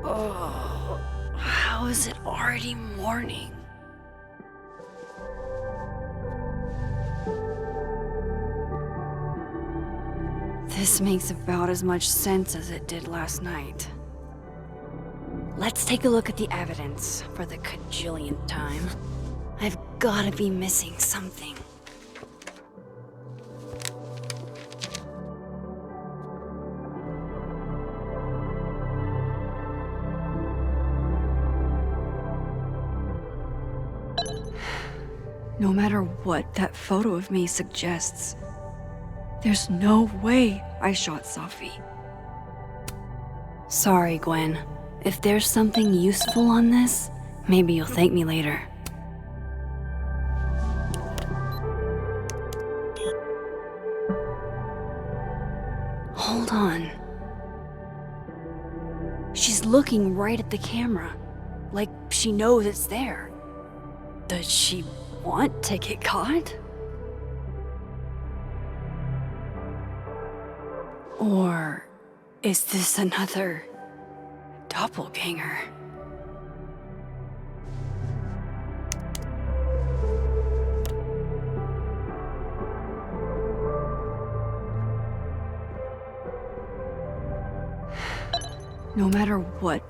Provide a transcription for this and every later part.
Oh, how is it already morning? This makes about as much sense as it did last night. Let's take a look at the evidence for the cajillionth time. I've gotta be missing something. No matter what that photo of me suggests, there's no way I shot Safi. Sorry, Gwen. If there's something useful on this, maybe you'll thank me later. Hold on. She's looking right at the camera, like she knows it's there. Does she want to get caught? Or is this another doppelganger? No matter what,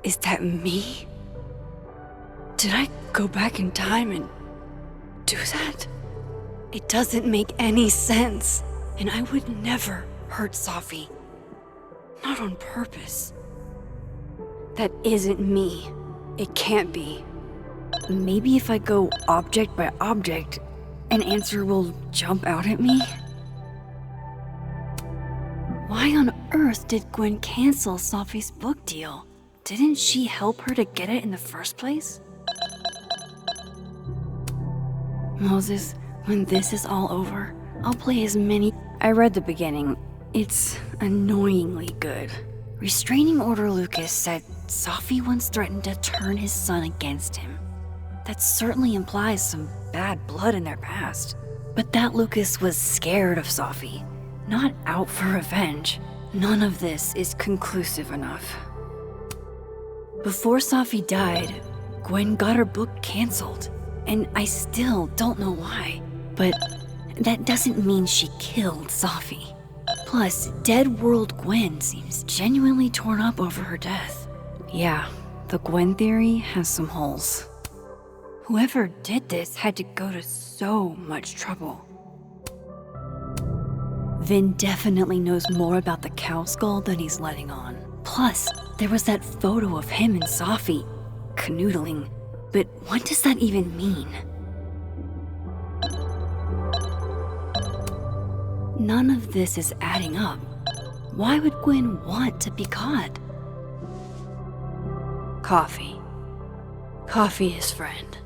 is that me? Did I go back in time and do that? It doesn't make any sense, and I would never hurt Safi. Not on purpose. That isn't me. It can't be. Maybe if I go object by object, an answer will jump out at me? Why on earth did Gwen cancel Safi's book deal? Didn't she help her to get it in the first place? Moses, when this is all over, I'll play as many... I read the beginning. It's annoyingly good. Restraining Order Lucas said Safi once threatened to turn his son against him. That certainly implies some bad blood in their past. But that Lucas was scared of Safi, not out for revenge. None of this is conclusive enough. Before Safi died, Gwen got her book canceled, and I still don't know why. But that doesn't mean she killed Safi. Plus, Dead World Gwen seems genuinely torn up over her death. Yeah, the Gwen theory has some holes. Whoever did this had to go to so much trouble. Vin definitely knows more about the cow skull than he's letting on. Plus, there was that photo of him and Safi canoodling. But what does that even mean? None of this is adding up. Why would Gwen want to be caught? Coffee. Coffee his friend.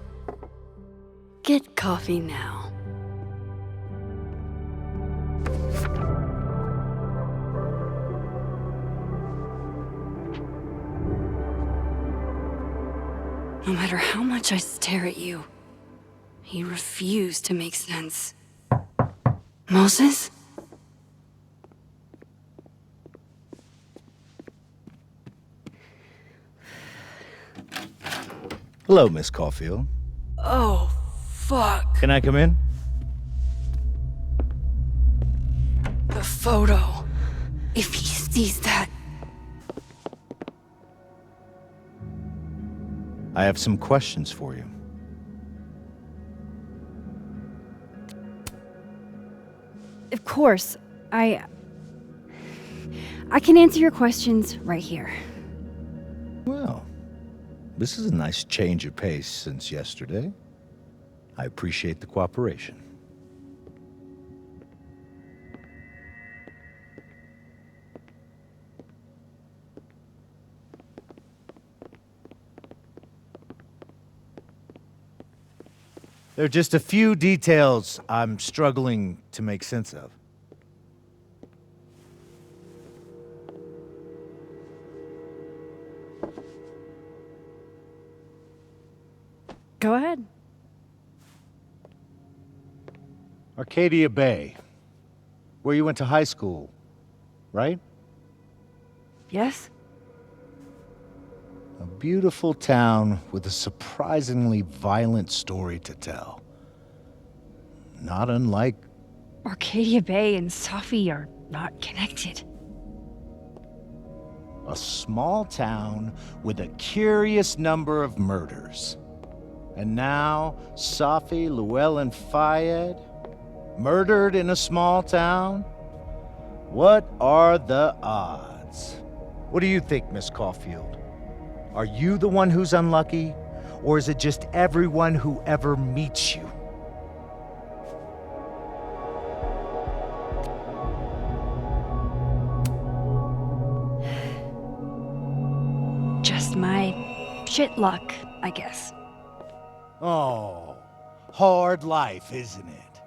Get coffee now. No matter how much I stare at you, you refuse to make sense. Moses? Hello, Miss Caulfield. Oh, fuck. Can I come in? The photo. If he sees that... I have some questions for you. Of course, I can answer your questions right here. Well, this is a nice change of pace since yesterday. I appreciate the cooperation. There are just a few details I'm struggling to make sense of. Go ahead. Arcadia Bay, where you went to high school, right? Yes? A beautiful town with a surprisingly violent story to tell. Not unlike... Arcadia Bay and Safi are not connected. a small town with a curious number of murders. And now, Safi, Llewellyn Fayed, murdered in a small town? What are the odds? What do you think, Miss Caulfield? Are you the one who's unlucky, or is it just everyone who ever meets you? Just my shit luck, I guess. Oh, hard life, isn't it?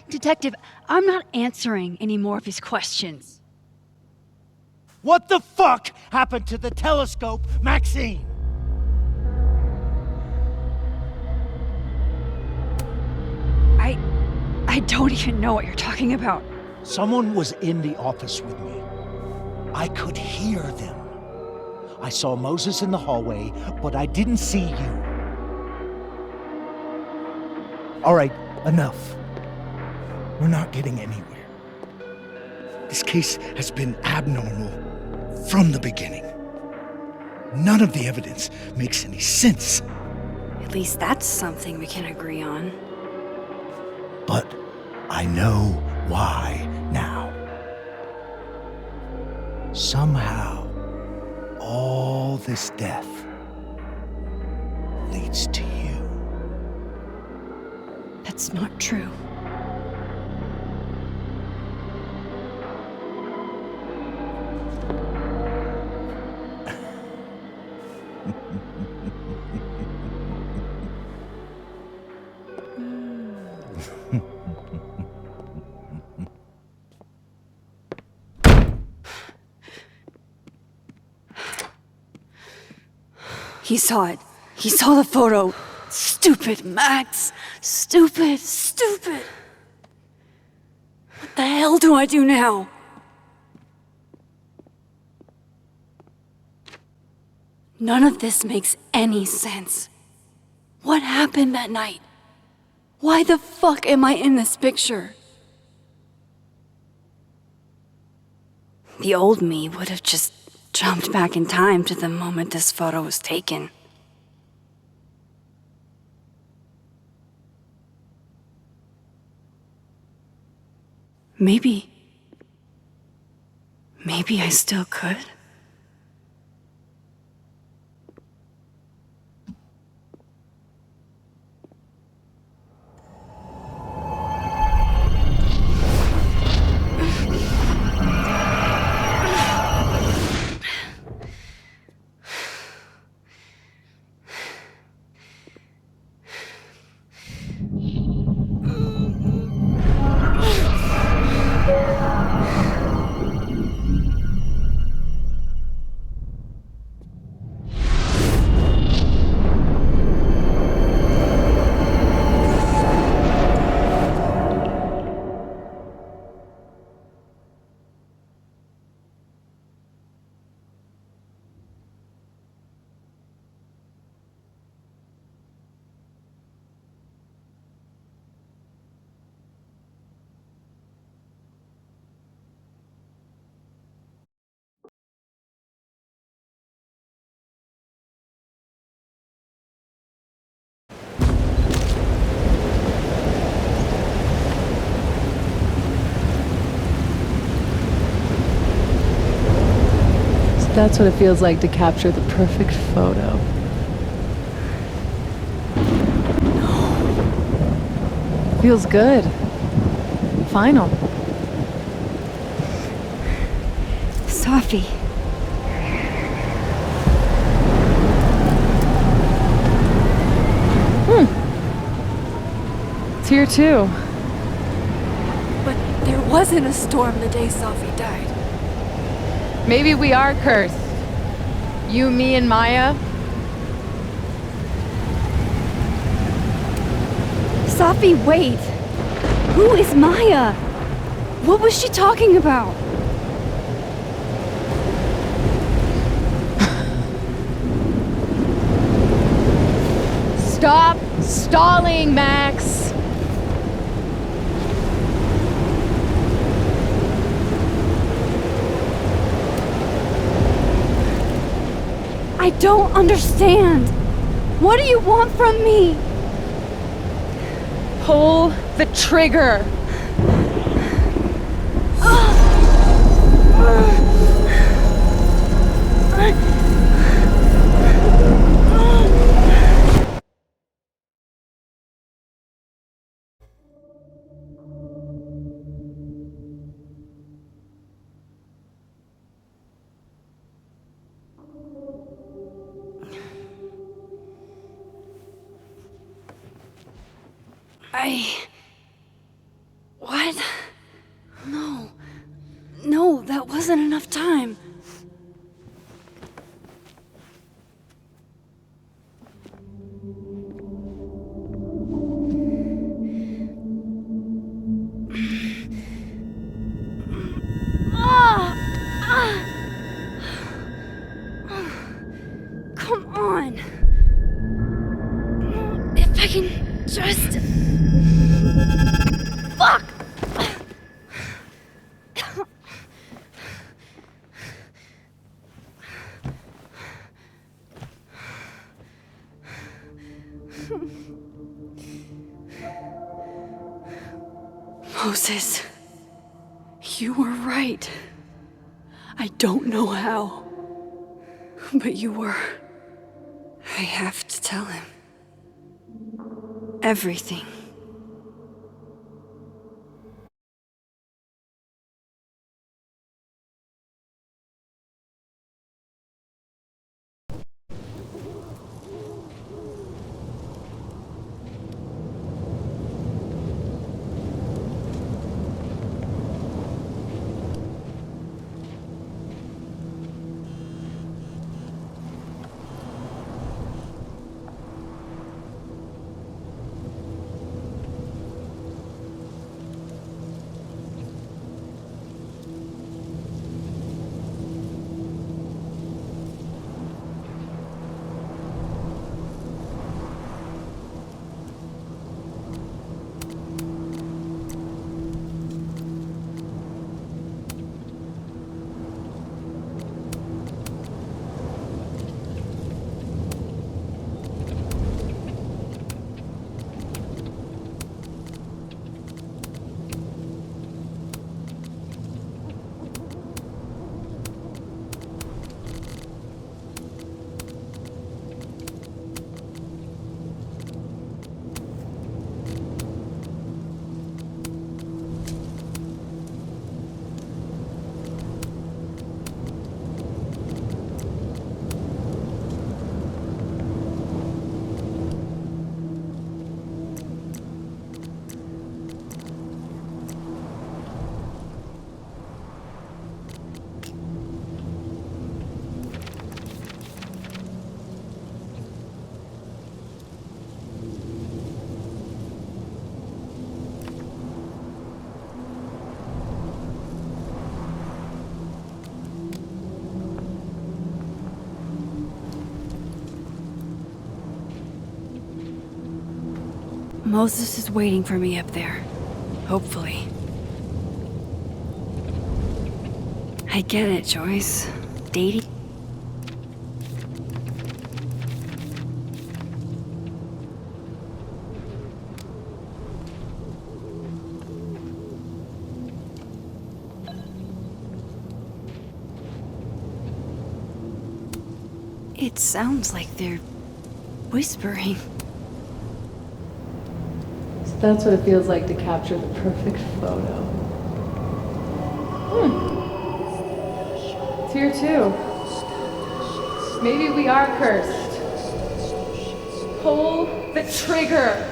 Detective, I'm not answering any more of his questions. What the fuck happened to the telescope, Maxine? I don't even know what you're talking about. Someone was in the office with me. I could hear them. I saw Moses in the hallway, but I didn't see you. All right, enough. We're not getting anywhere. This case has been abnormal from the beginning. None of the evidence makes any sense. At least that's something we can agree on. But I know why now. Somehow, all this death leads to you. That's not true. He saw it. He saw the photo. Stupid Max. Stupid, stupid. What the hell do I do now? None of this makes any sense. What happened that night? Why the fuck am I in this picture? The old me would have just jumped back in time to the moment this photo was taken. Maybe I still could. That's what it feels like to capture the perfect photo. Feels good. Final. Safi. It's here too. But there wasn't a storm the day Safi died. Maybe we are cursed. You, me, and Maya. Safi, wait! Who is Maya? What was she talking about? Stop stalling, Max! I don't understand. What do you want from me? Pull the trigger! What? No. No, that wasn't enough time. Come on. If I can just... Fuck! Moses, you were right. I don't know how, but you were. I have to tell him. Everything. Moses is waiting for me up there. Hopefully. I get it, Joyce. Dating. It sounds like they're whispering. So that's what it feels like to capture the perfect photo. It's here too. Maybe we are cursed. Pull the trigger!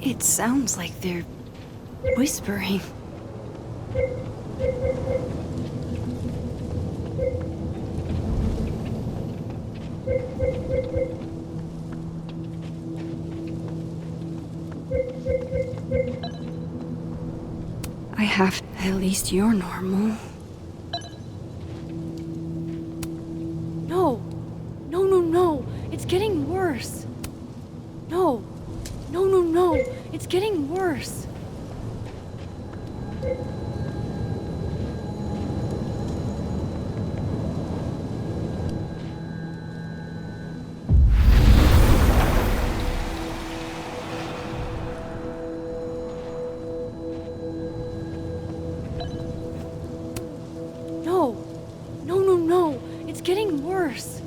It sounds like they're whispering. I have. At least you're normal. No! No, no, no! It's getting worse! No! No, no, no! It's getting worse! No! No, no, no! It's getting worse!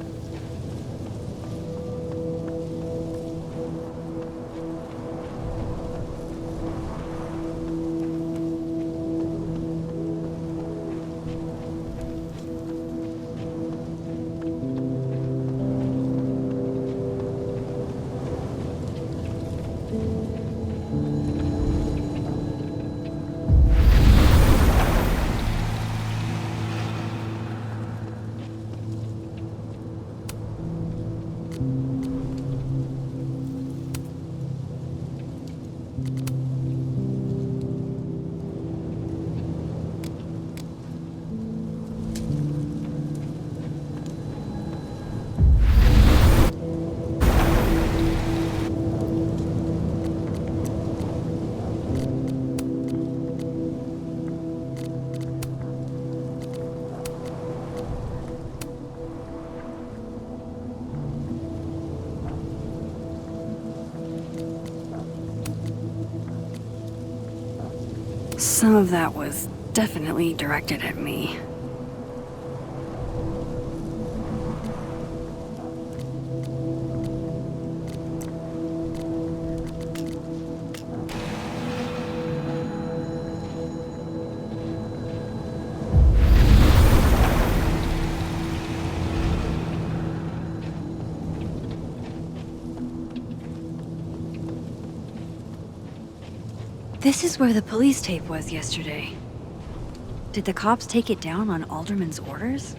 Some of that was definitely directed at me. This is where the police tape was yesterday. Did the cops take it down on Alderman's orders?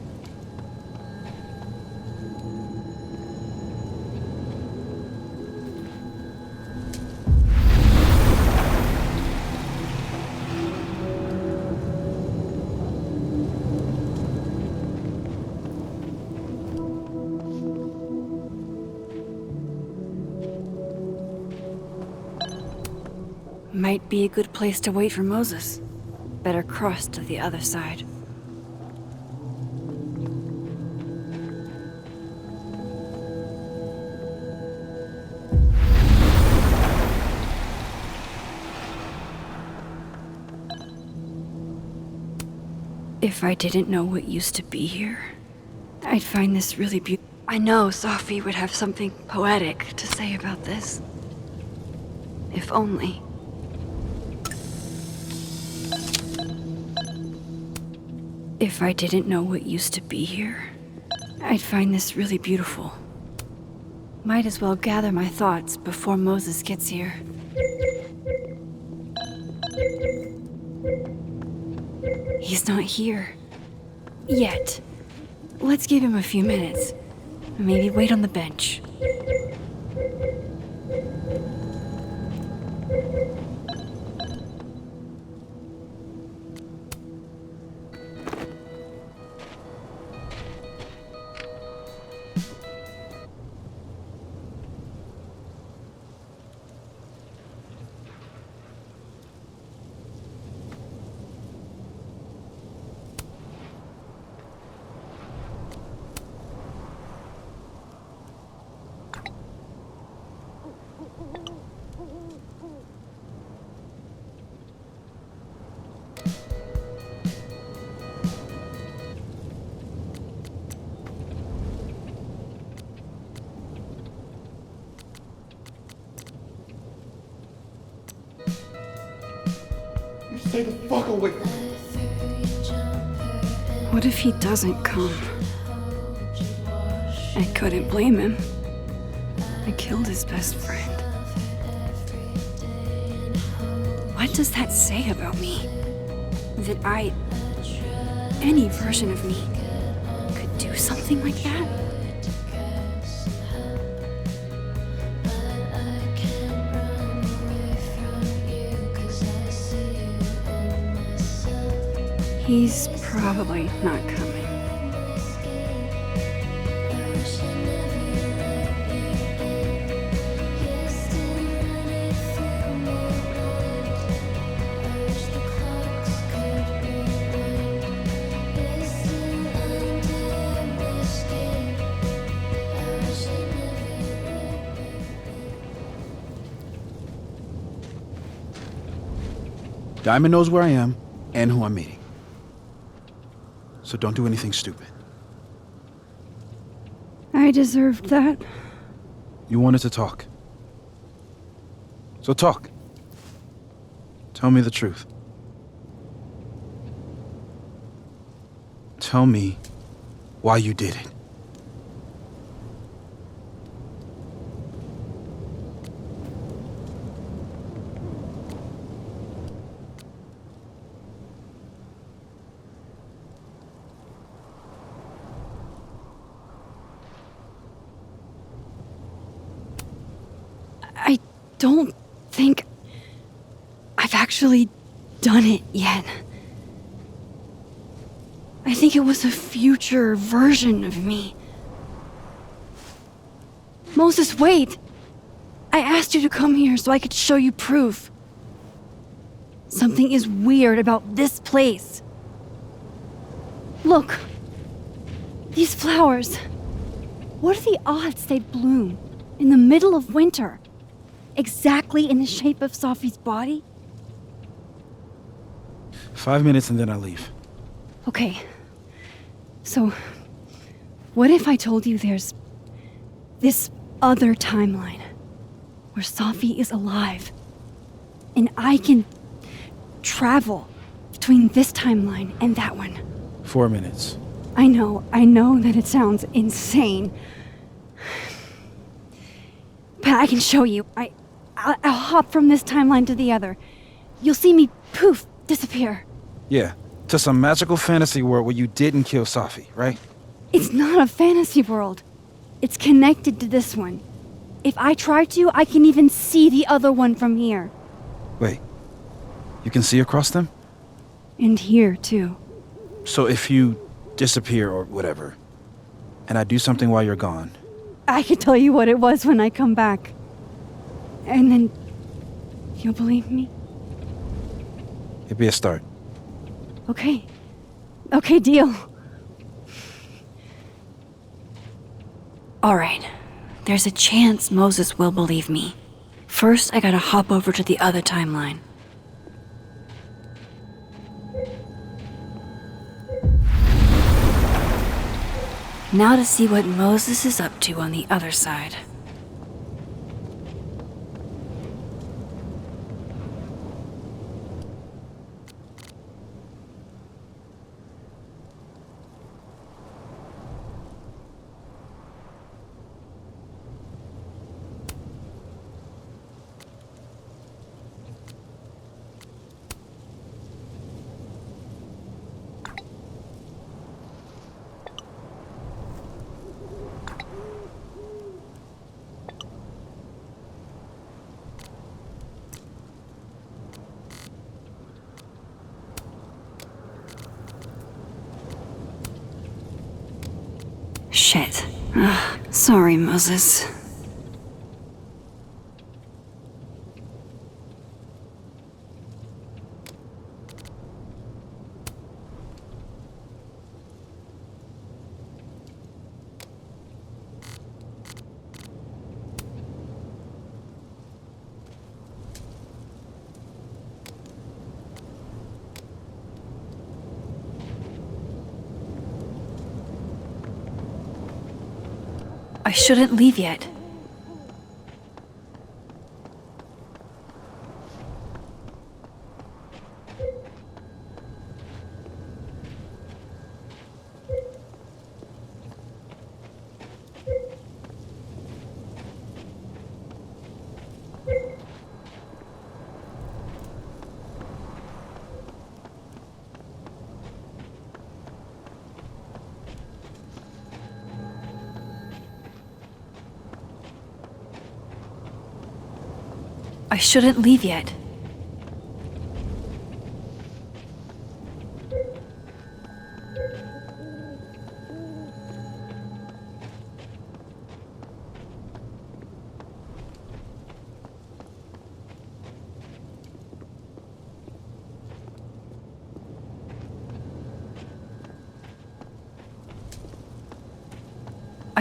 Might be a good place to wait for Moses. Better cross to the other side. If I didn't know what used to be here, I'd find this really beautiful. I know Sophie would have something poetic to say about this. If only. If I didn't know what used to be here, I'd find this really beautiful. Might as well gather my thoughts before Moses gets here. He's not here. Yet. Let's give him a few minutes. Maybe wait on the bench. Stay the fuck away from me. What if he doesn't come? I couldn't blame him. I killed his best friend. What does that say about me? That any version of me, could do something like that? He's probably not coming. Diamond knows where I am and who I'm meeting. So don't do anything stupid. I deserved that. You wanted to talk. So talk. Tell me the truth. Tell me why you did it. I don't think I've actually done it yet. I think it was a future version of me. Moses, wait! I asked you to come here so I could show you proof. Something is weird about this place. Look. These flowers. What are the odds they'd bloom in the middle of winter? Exactly in the shape of Sophie's body? 5 minutes and then I leave. Okay. So, what if I told you there's this other timeline where Sophie is alive and I can travel between this timeline and that one? 4 minutes. I know that it sounds insane. But I can show you. I'll hop from this timeline to the other. You'll see me, poof, disappear. Yeah, to some magical fantasy world where you didn't kill Safi, right? It's not a fantasy world. It's connected to this one. If I try to, I can even see the other one from here. Wait, you can see across them? And here, too. So if you disappear or whatever, and I do something while you're gone... I can tell you what it was when I come back. And then... you'll believe me? It'd be a start. Okay. Okay, deal. All right. There's a chance Moses will believe me. First, I gotta hop over to the other timeline. Now to see what Moses is up to on the other side. Shit. Sorry, Moses. I shouldn't leave yet. I shouldn't leave yet.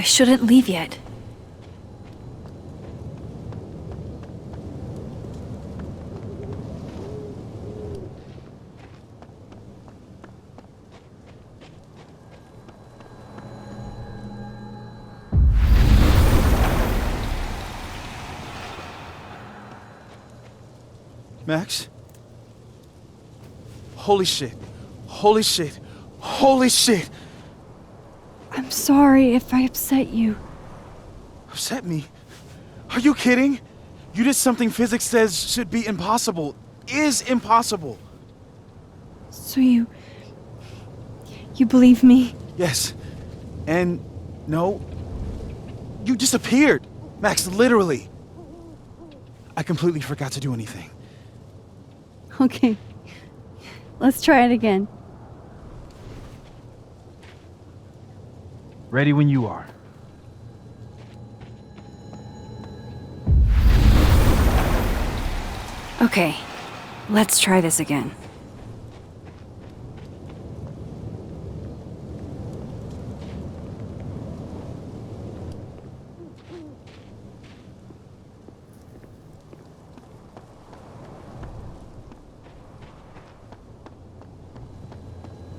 I shouldn't leave yet. Max? Holy shit. Holy shit. Holy shit! I'm sorry if I upset you. Upset me? Are you kidding? You did something physics says should be impossible. Is impossible. So you believe me? Yes. And no. You disappeared. Max, literally. I completely forgot to do anything. Okay. Let's try it again. Ready when you are. Okay. Let's try this again.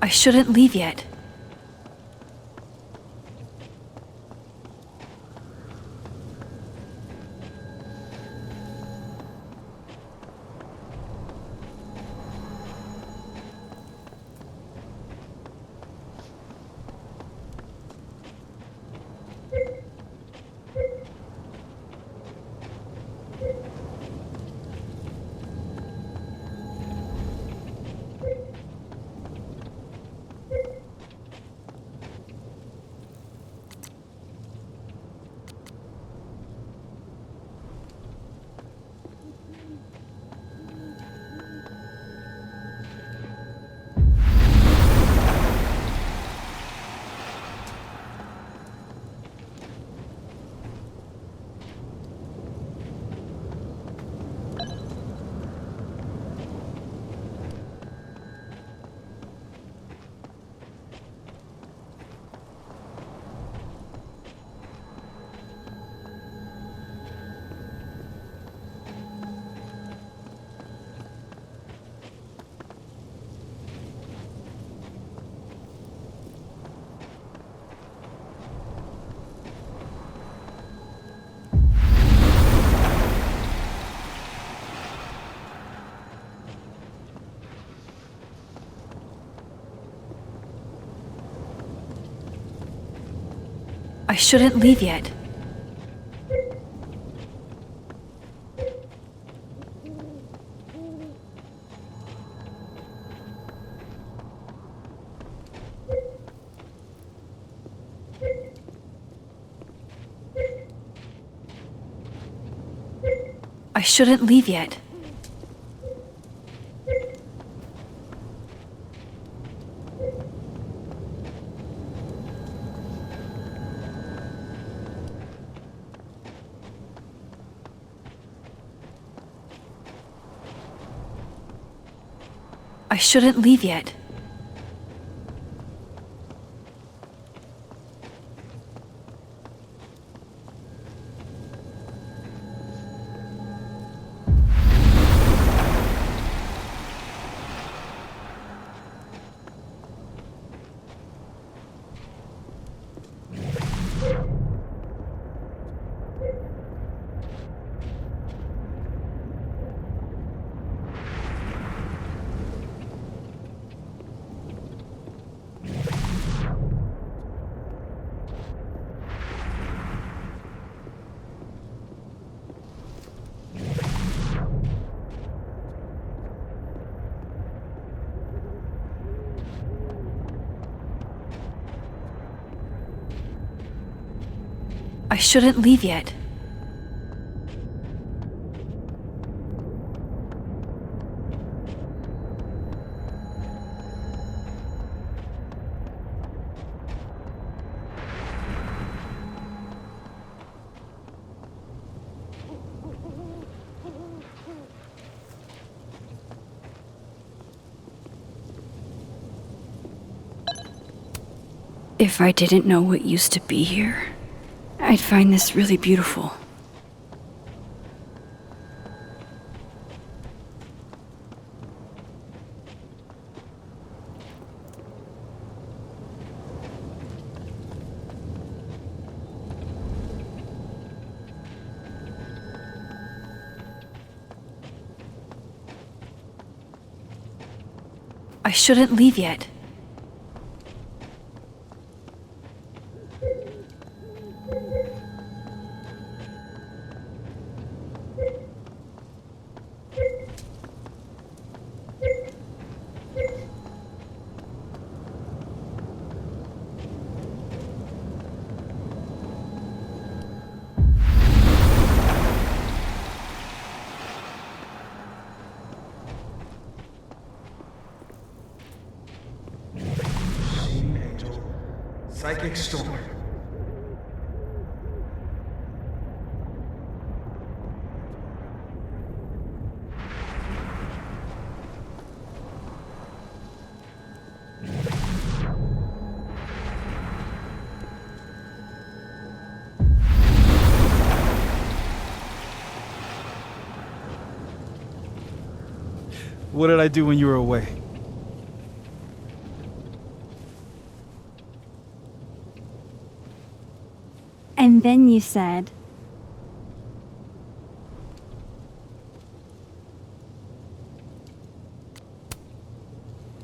I shouldn't leave yet. I shouldn't leave yet. I shouldn't leave yet. I shouldn't leave yet. I shouldn't leave yet. If I didn't know what used to be here, I'd find this really beautiful. I shouldn't leave yet. Angel, psychic storm. What did I do when you were away? And then you said,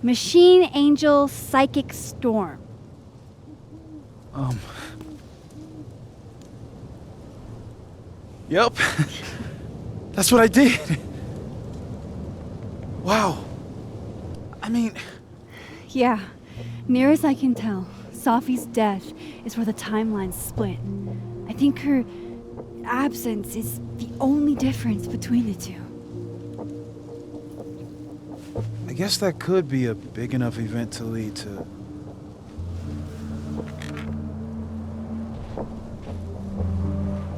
Machine Angel Psychic Storm. Yep. That's what I did. Wow. I mean, Yeah, near as I can tell, Safi's death is where the timelines split. I think her absence is the only difference between the two. I guess that could be a big enough event to lead to...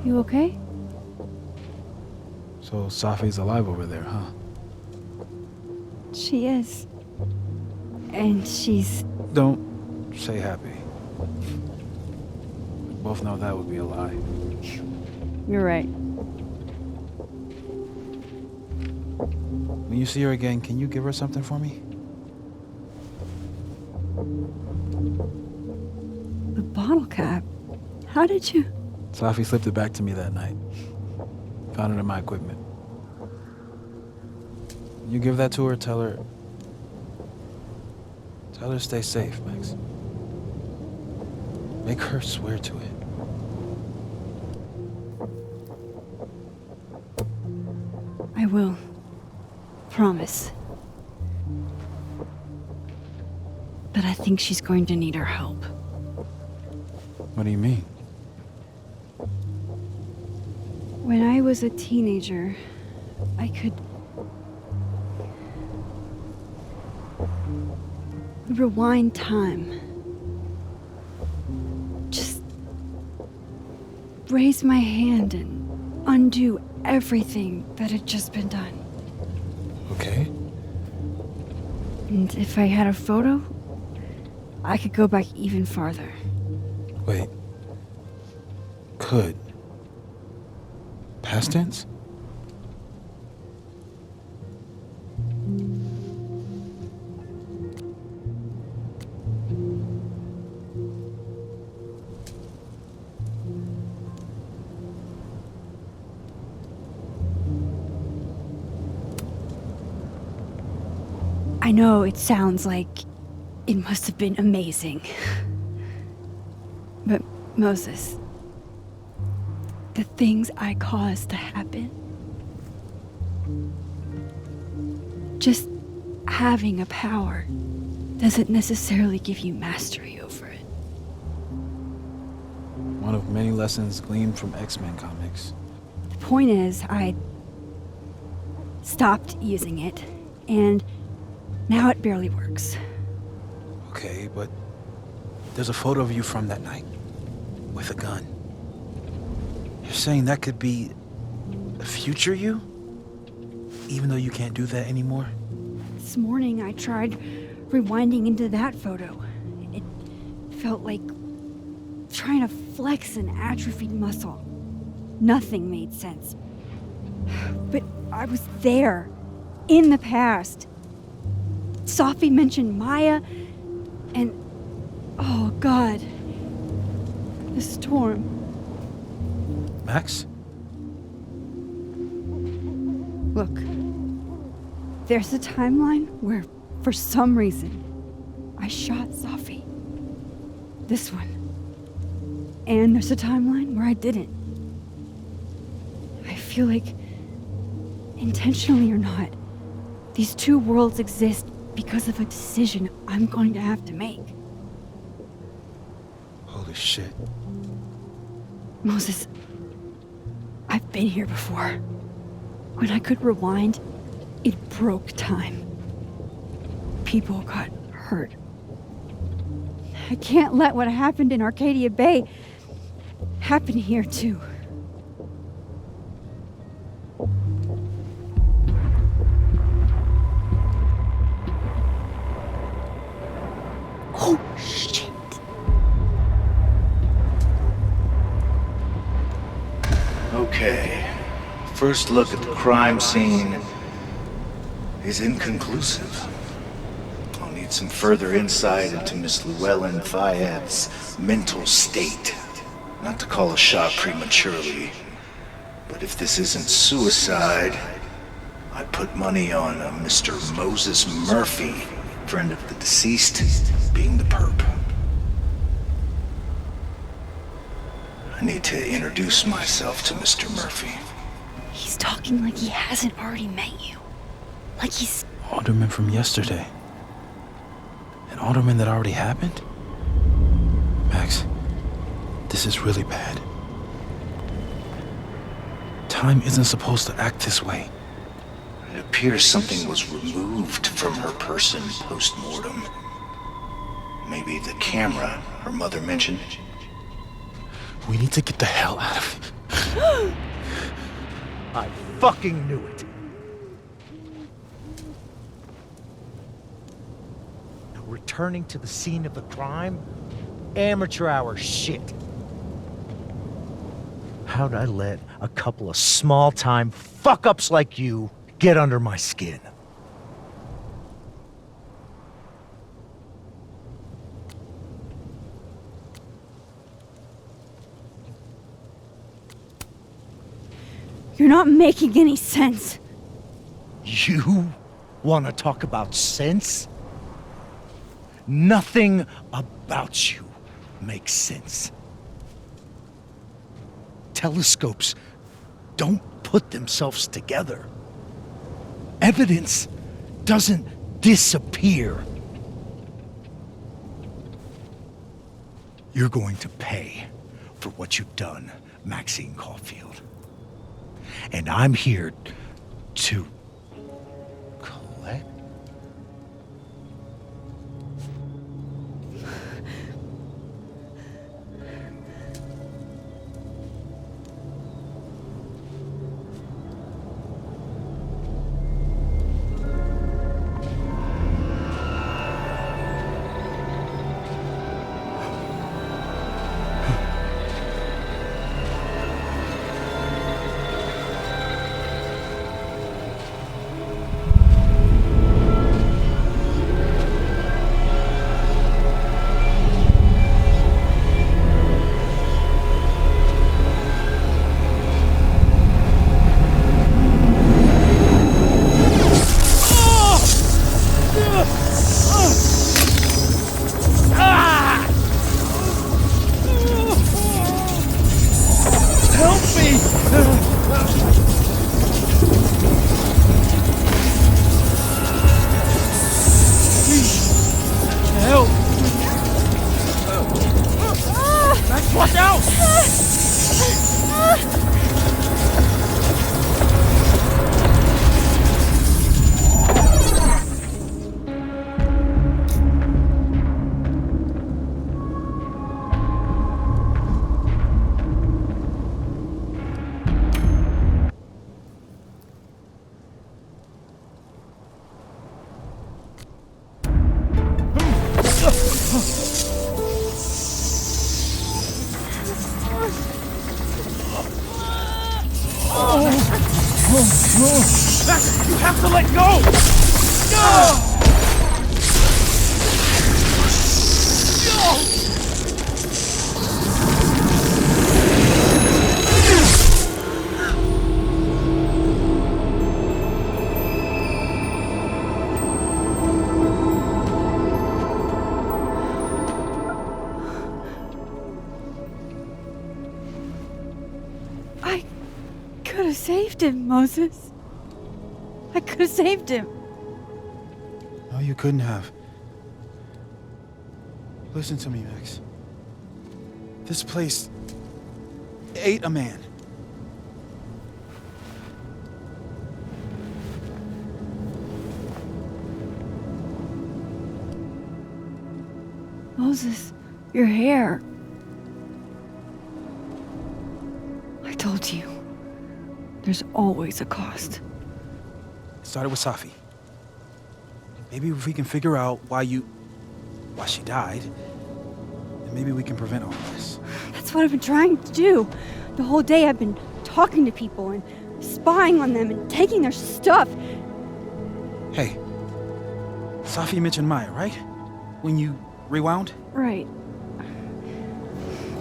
You okay? So Safi's alive over there, huh? She is. And she's... Don't say happy. We both know that would be a lie. You're right. When you see her again, can you give her something for me? The bottle cap? How did you... Safi slipped it back to me that night. Found it in my equipment. You give that to her, tell her to stay safe, Max. Make her swear to it. I will. Promise. But I think she's going to need our help. What do you mean? When I was a teenager, I could rewind time. Just raise my hand and undo everything that had just been done. Okay. And if I had a photo, I could go back even farther. Wait. Could. Past tense? I know it sounds like it must have been amazing. But Moses, the things I caused to happen, just having a power doesn't necessarily give you mastery over it. One of many lessons gleaned from X-Men comics. The point is, I stopped using it, and now it barely works. Okay, but there's a photo of you from that night with a gun. You're saying that could be a future you? Even though you can't do that anymore? This morning I tried rewinding into that photo. It felt like trying to flex an atrophied muscle. Nothing made sense. But I was there, in the past. Sophie mentioned Maya, and oh God, the storm. Max? Look, there's a timeline where, for some reason, I shot Sophie. This one. And there's a timeline where I didn't. I feel like, intentionally or not, these two worlds exist because of a decision I'm going to have to make. Holy shit. Moses, I've been here before. When I could rewind, it broke time. People got hurt. I can't let what happened in Arcadia Bay happen here too. Oh, shit. Okay. First look at the crime scene is inconclusive. I'll need some further insight into Miss Llewellyn Fayette's mental state. Not to call a shot prematurely, but if this isn't suicide, I'd put money on a Mr. Moses Murphy, friend of the deceased, being the perp. I need to introduce myself to Mr. Murphy. He's talking like he hasn't already met you. Like he's... Alderman from yesterday. An alderman that already happened? Max, this is really bad. Time isn't supposed to act this way. It appears something was removed from her person post-mortem. Maybe the camera her mother mentioned. We need to get the hell out of here. I fucking knew it. Returning to the scene of the crime? Amateur hour shit. How'd I let a couple of small-time fuck-ups like you get under my skin? You're not making any sense. You want to talk about sense? Nothing about you makes sense. Telescopes don't put themselves together. Evidence doesn't disappear. You're going to pay for what you've done, Maxine Caulfield. And I'm here to collect. let go! No! I could have saved him, Moses. I could have saved him. No, you couldn't have. Listen to me, Max. This place ate a man. Moses, your hair. I told you. There's always a cost. It started with Safi. Maybe if we can figure out why she died, then maybe we can prevent all this. That's what I've been trying to do. The whole day I've been talking to people and spying on them and taking their stuff. Hey, Safi mentioned Maya, right? When you rewound? Right.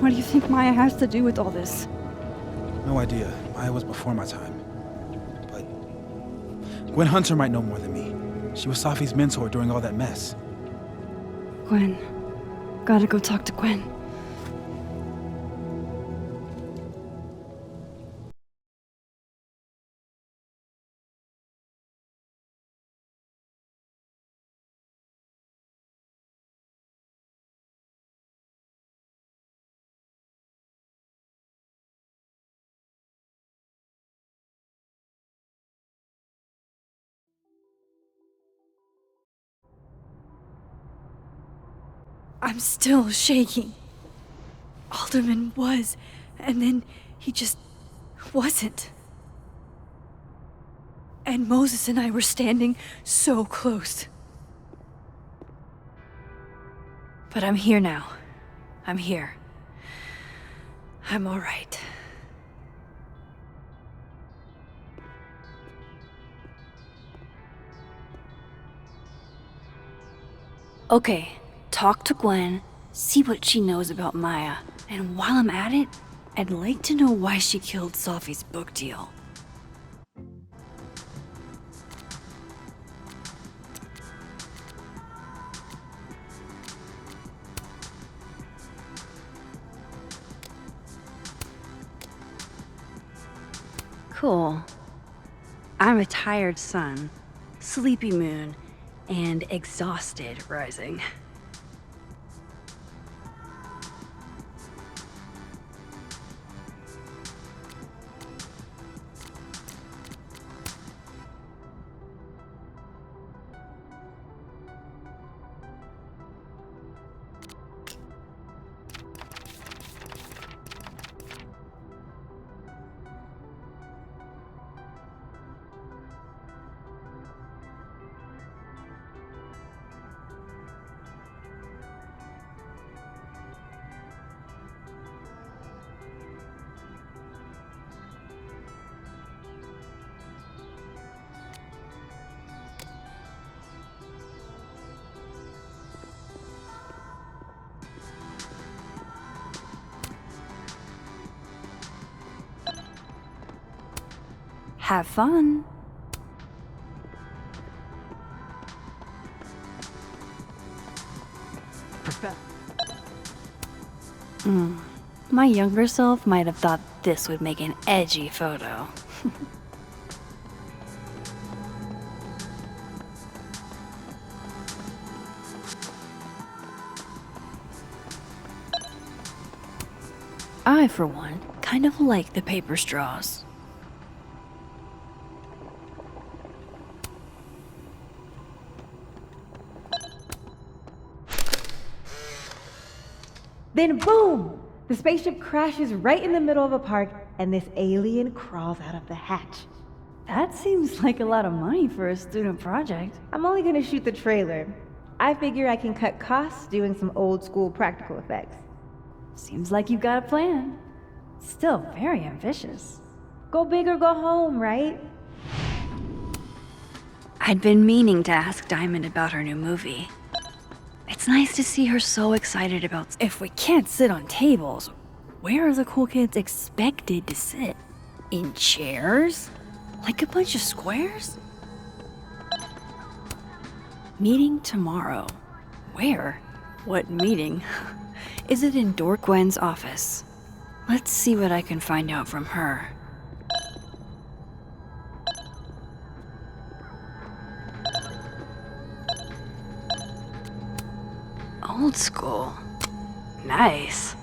What do you think Maya has to do with all this? No idea. Maya was before my time. But Gwen Hunter might know more than me. She was Safi's mentor during all that mess. Gwen. Gotta go talk to Gwen. I'm still shaking. Alderman was, and then he just wasn't. And Moses and I were standing so close. But I'm here now. I'm here. I'm all right. Okay. Talk to Gwen, see what she knows about Maya, and while I'm at it, I'd like to know why she killed Safi's book deal. Cool. I'm a tired sun, sleepy moon, and exhausted rising. Have fun. My younger self might have thought this would make an edgy photo. I, for one, kind of like the paper straws. Then boom! The spaceship crashes right in the middle of a park, and this alien crawls out of the hatch. That seems like a lot of money for a student project. I'm only gonna shoot the trailer. I figure I can cut costs doing some old school practical effects. Seems like you've got a plan. Still very ambitious. Go big or go home, right? I'd been meaning to ask Diamond about her new movie. It's nice to see her so excited about. If we can't sit on tables, where are the cool kids expected to sit? In chairs? Like a bunch of squares? Meeting tomorrow. Where? What meeting? Is it in Gwen's office? Let's see what I can find out from her. Old school. Nice.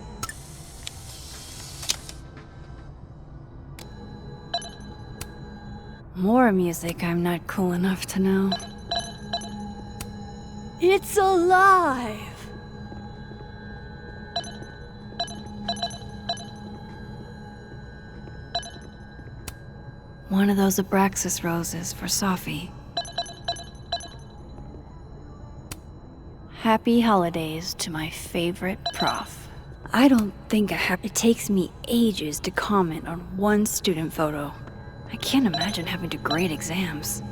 More music I'm not cool enough to know. It's alive! One of those Abraxas roses for Safi. Happy holidays to my favorite prof. I don't think I have. It takes me ages to comment on one student photo. I can't imagine having to grade exams.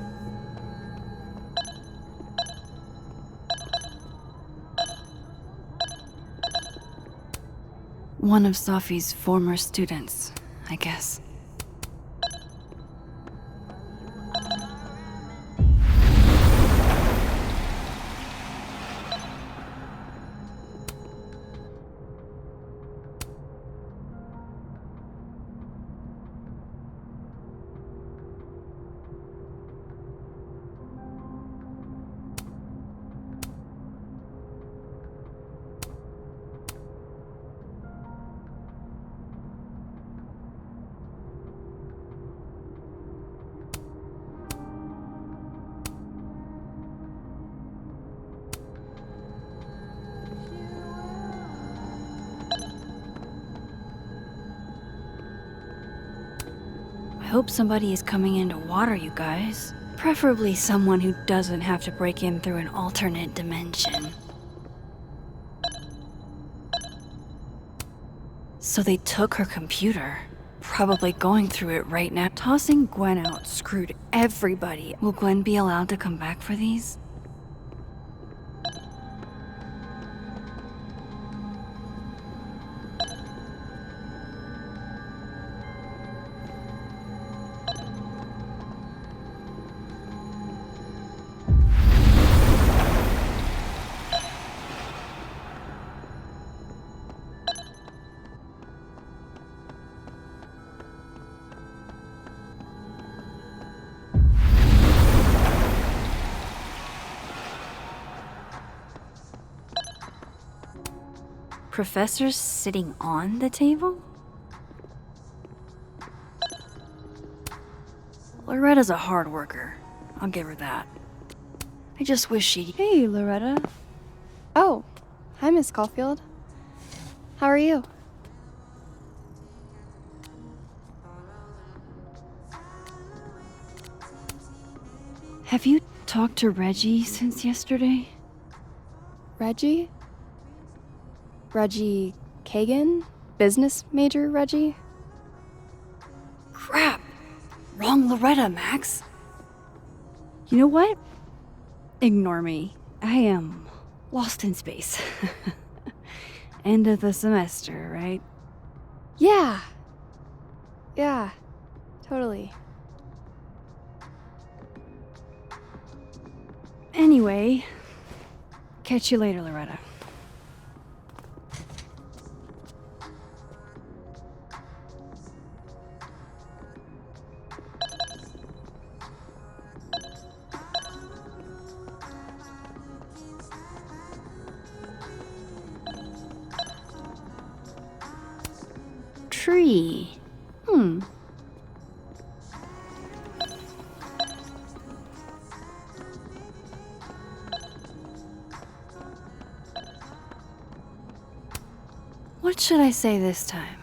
One of Safi's former students, I guess. I hope somebody is coming in to water you guys. Preferably someone who doesn't have to break in through an alternate dimension. So they took her computer. Probably going through it right now. Tossing Gwen out screwed everybody. Will Gwen be allowed to come back for these? Professors sitting on the table? Loretta's a hard worker. I'll give her that. I just wish she'd... Hey, Loretta. Oh, hi, Miss Caulfield. How are you? Have you talked to Reggie since yesterday? Reggie? Reggie Kagan? Business major Reggie? Crap! Wrong Loretta, Max. You know what? Ignore me. I am lost in space. End of the semester, right? Yeah. Yeah, totally. Anyway, catch you later, Loretta. Tree. What should I say this time?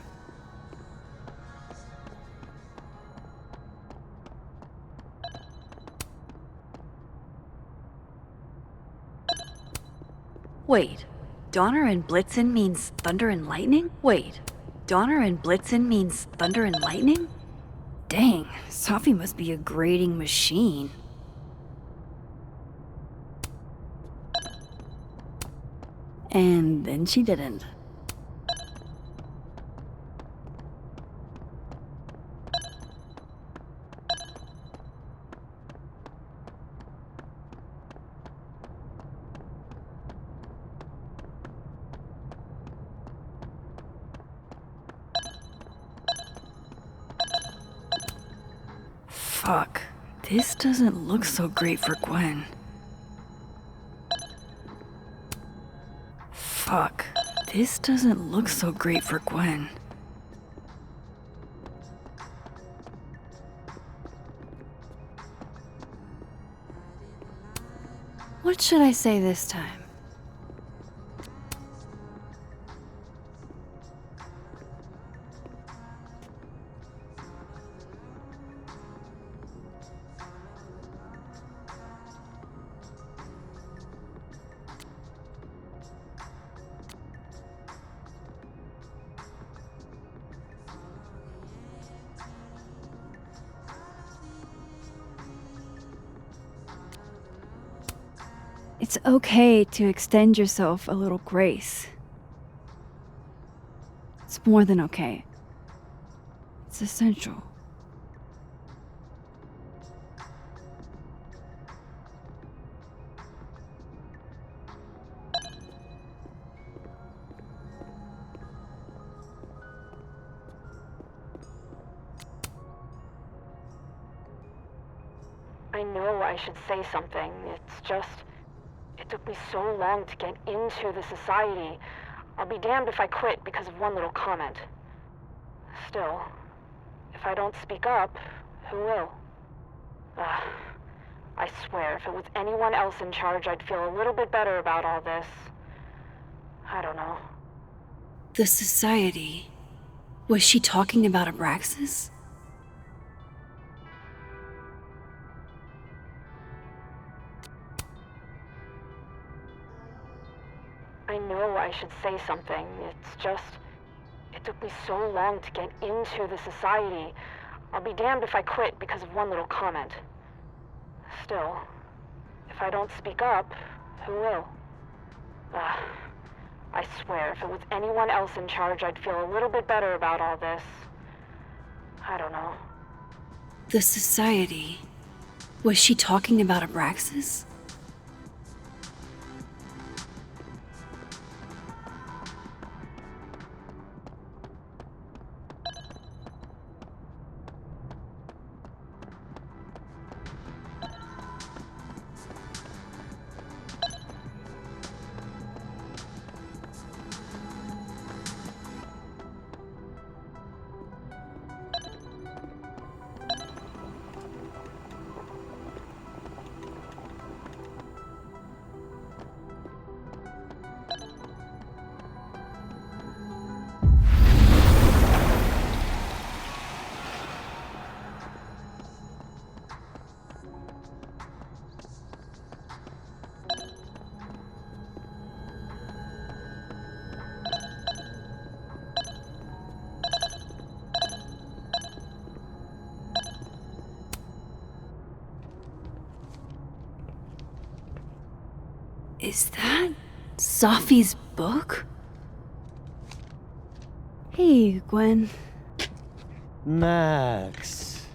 Wait, Donner and Blitzen means thunder and lightning? Wait, Donner and Blitzen means thunder and lightning? Dang, Safi must be a grading machine. And then she didn't. Fuck. This doesn't look so great for Gwen. Fuck. This doesn't look so great for Gwen. What should I say this time? It's okay to extend yourself a little grace. It's more than okay. It's essential. I know I should say something. It's just... It took me so long to get into the society. I'll be damned if I quit because of one little comment. Still, if I don't speak up, who will? I swear, if it was anyone else in charge, I'd feel a little bit better about all this. I don't know. The society. Was she talking about Abraxas? I know I should say something. It's just... It took me so long to get into the society. I'll be damned if I quit because of one little comment. Still, if I don't speak up, who will? I swear, if it was anyone else in charge, I'd feel a little bit better about all this. I don't know. The society. Was she talking about Abraxas? Is that Safi's book? Hey, Gwen. Max.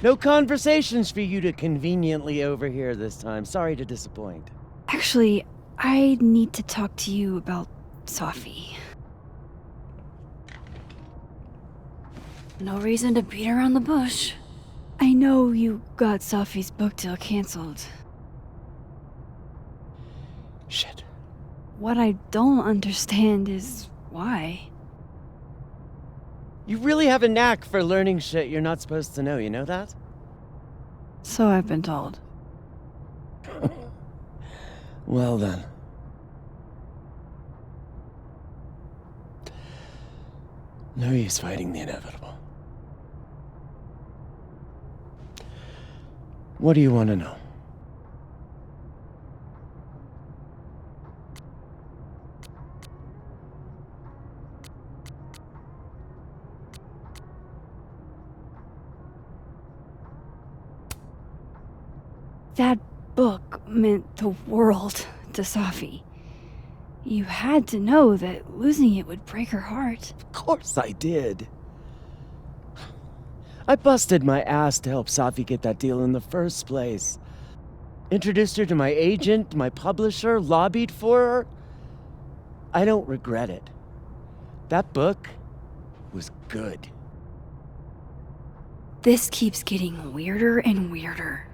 No conversations for you to conveniently overhear this time. Sorry to disappoint. Actually, I need to talk to you about Safi. No reason to beat around the bush. I know you got Safi's book deal canceled. Shit. What I don't understand is why. You really have a knack for learning shit you're not supposed to know, you know that? So I've been told. Well then. No use fighting the inevitable. What do you want to know? That book meant the world to Safi. You had to know that losing it would break her heart. Of course I did. I busted my ass to help Safi get that deal in the first place. Introduced her to my agent, my publisher, lobbied for her. I don't regret it. That book was good. This keeps getting weirder and weirder.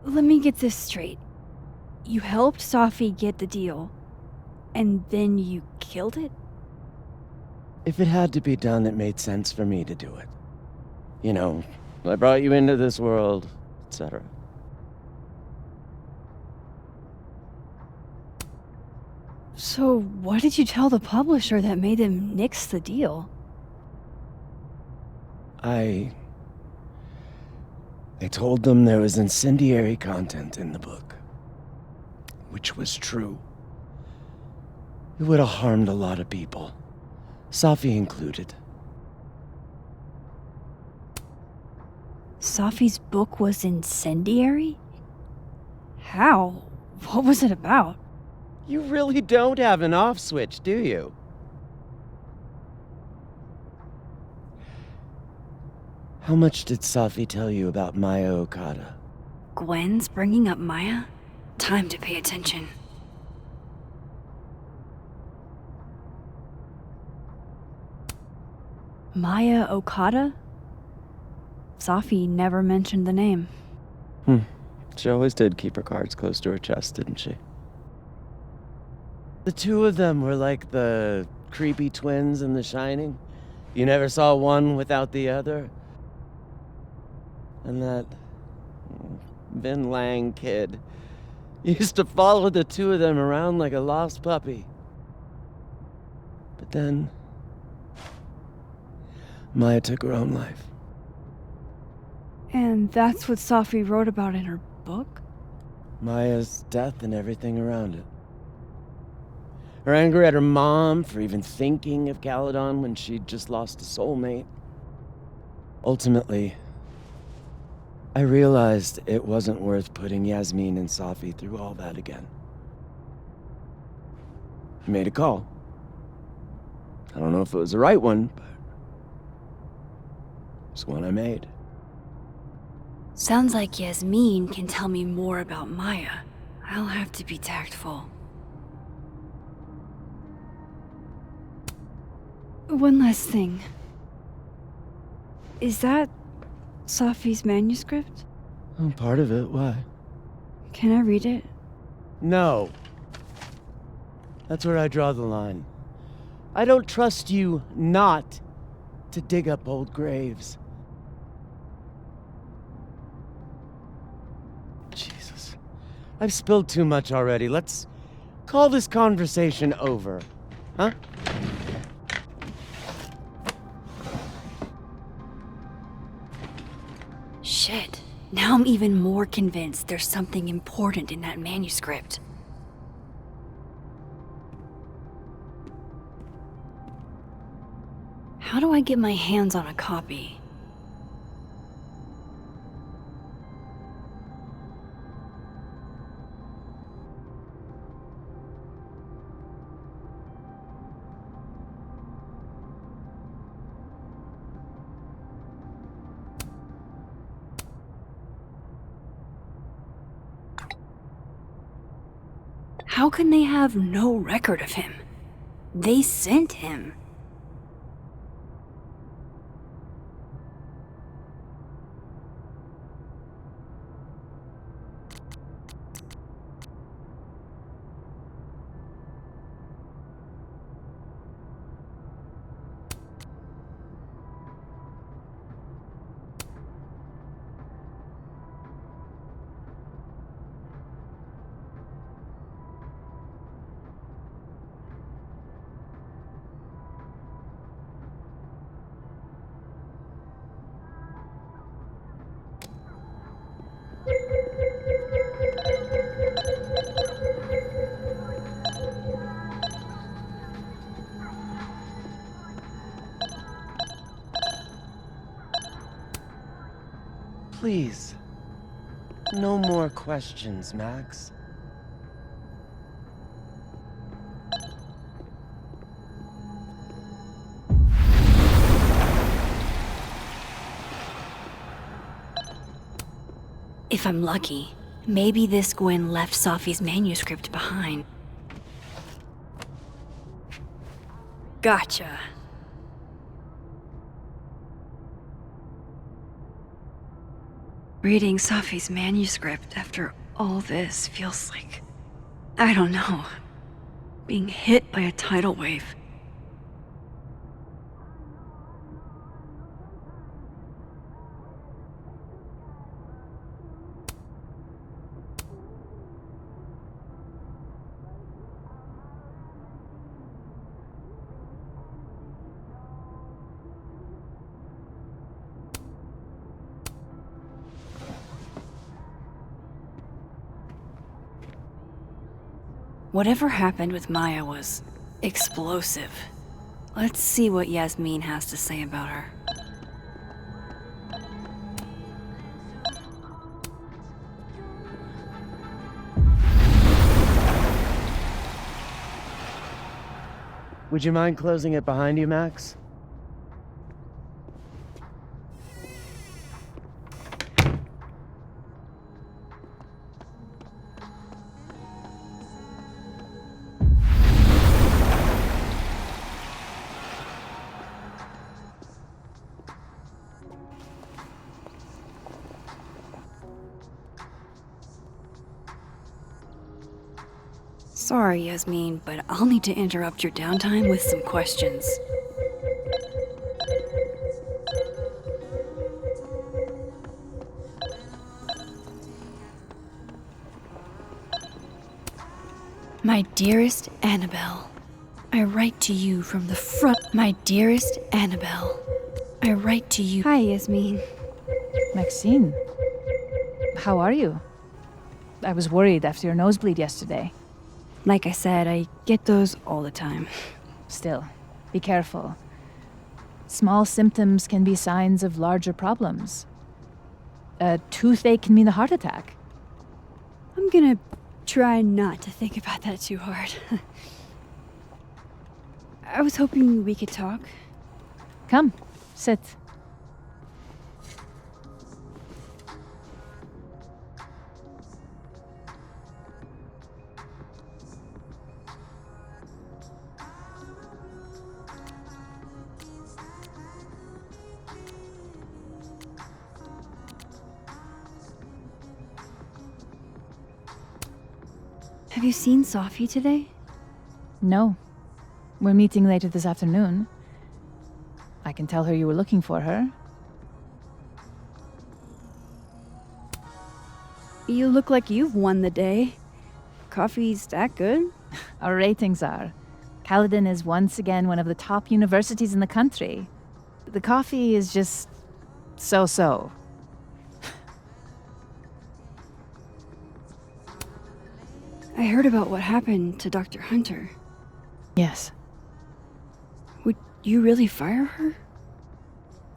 Let me get this straight. You helped Safi get the deal, and then you killed it? If it had to be done, it made sense for me to do it. You know, I brought you into this world, etc. So what did you tell the publisher that made them nix the deal? I told them there was incendiary content in the book. Which was true. It would have harmed a lot of people. Safi included. Safi's book was incendiary? How? What was it about? You really don't have an off switch, do you? How much did Safi tell you about Maya Okada? Gwen's bringing up Maya? Time to pay attention. Maya Okada? Safi never mentioned the name. She always did keep her cards close to her chest, didn't she? The two of them were like the creepy twins in The Shining. You never saw one without the other. And that Vin Lang kid used to follow the two of them around like a lost puppy. But then Maya took her own life. And that's what Safi wrote about in her book? Maya's death and everything around it. Her anger at her mom for even thinking of Caledon when she'd just lost a soulmate. Ultimately, I realized it wasn't worth putting Yasmin and Safi through all that again. I made a call. I don't know if it was the right one, but it's one I made. Sounds like Yasmin can tell me more about Maya. I'll have to be tactful. One last thing. Is that Safi's manuscript? Oh, part of it, why? Can I read it? No. That's where I draw the line. I don't trust you not to dig up old graves. Jesus. I've spilled too much already. Let's call this conversation over. Huh? Shit. Now I'm even more convinced there's something important in that manuscript. How do I get my hands on a copy? How can they have no record of him? They sent him. Please. No more questions, Max. If I'm lucky, maybe this Gwen left Safi's manuscript behind. Gotcha. Reading Safi's manuscript after all this feels like, I don't know, being hit by a tidal wave. Whatever happened with Maya was explosive. Let's see what Yasmin has to say about her. Would you mind closing it behind you, Max? Sorry, Yasmin, but I'll need to interrupt your downtime with some questions. My dearest Annabelle, I write to you from the front. My dearest Annabelle, I write to you. Hi, Yasmin. Maxine, how are you? I was worried after your nosebleed yesterday. Like I said, I get those all the time. Still, be careful. Small symptoms can be signs of larger problems. A toothache can mean a heart attack. I'm gonna try not to think about that too hard. I was hoping we could talk. Come, sit. Have you seen Safi today? No. We're meeting later this afternoon. I can tell her you were looking for her. You look like you've won the day. Coffee's that good? Our ratings are. Caledon is once again one of the top universities in the country. The coffee is just so-so. I heard about what happened to Dr. Hunter. Yes, Would you really fire her?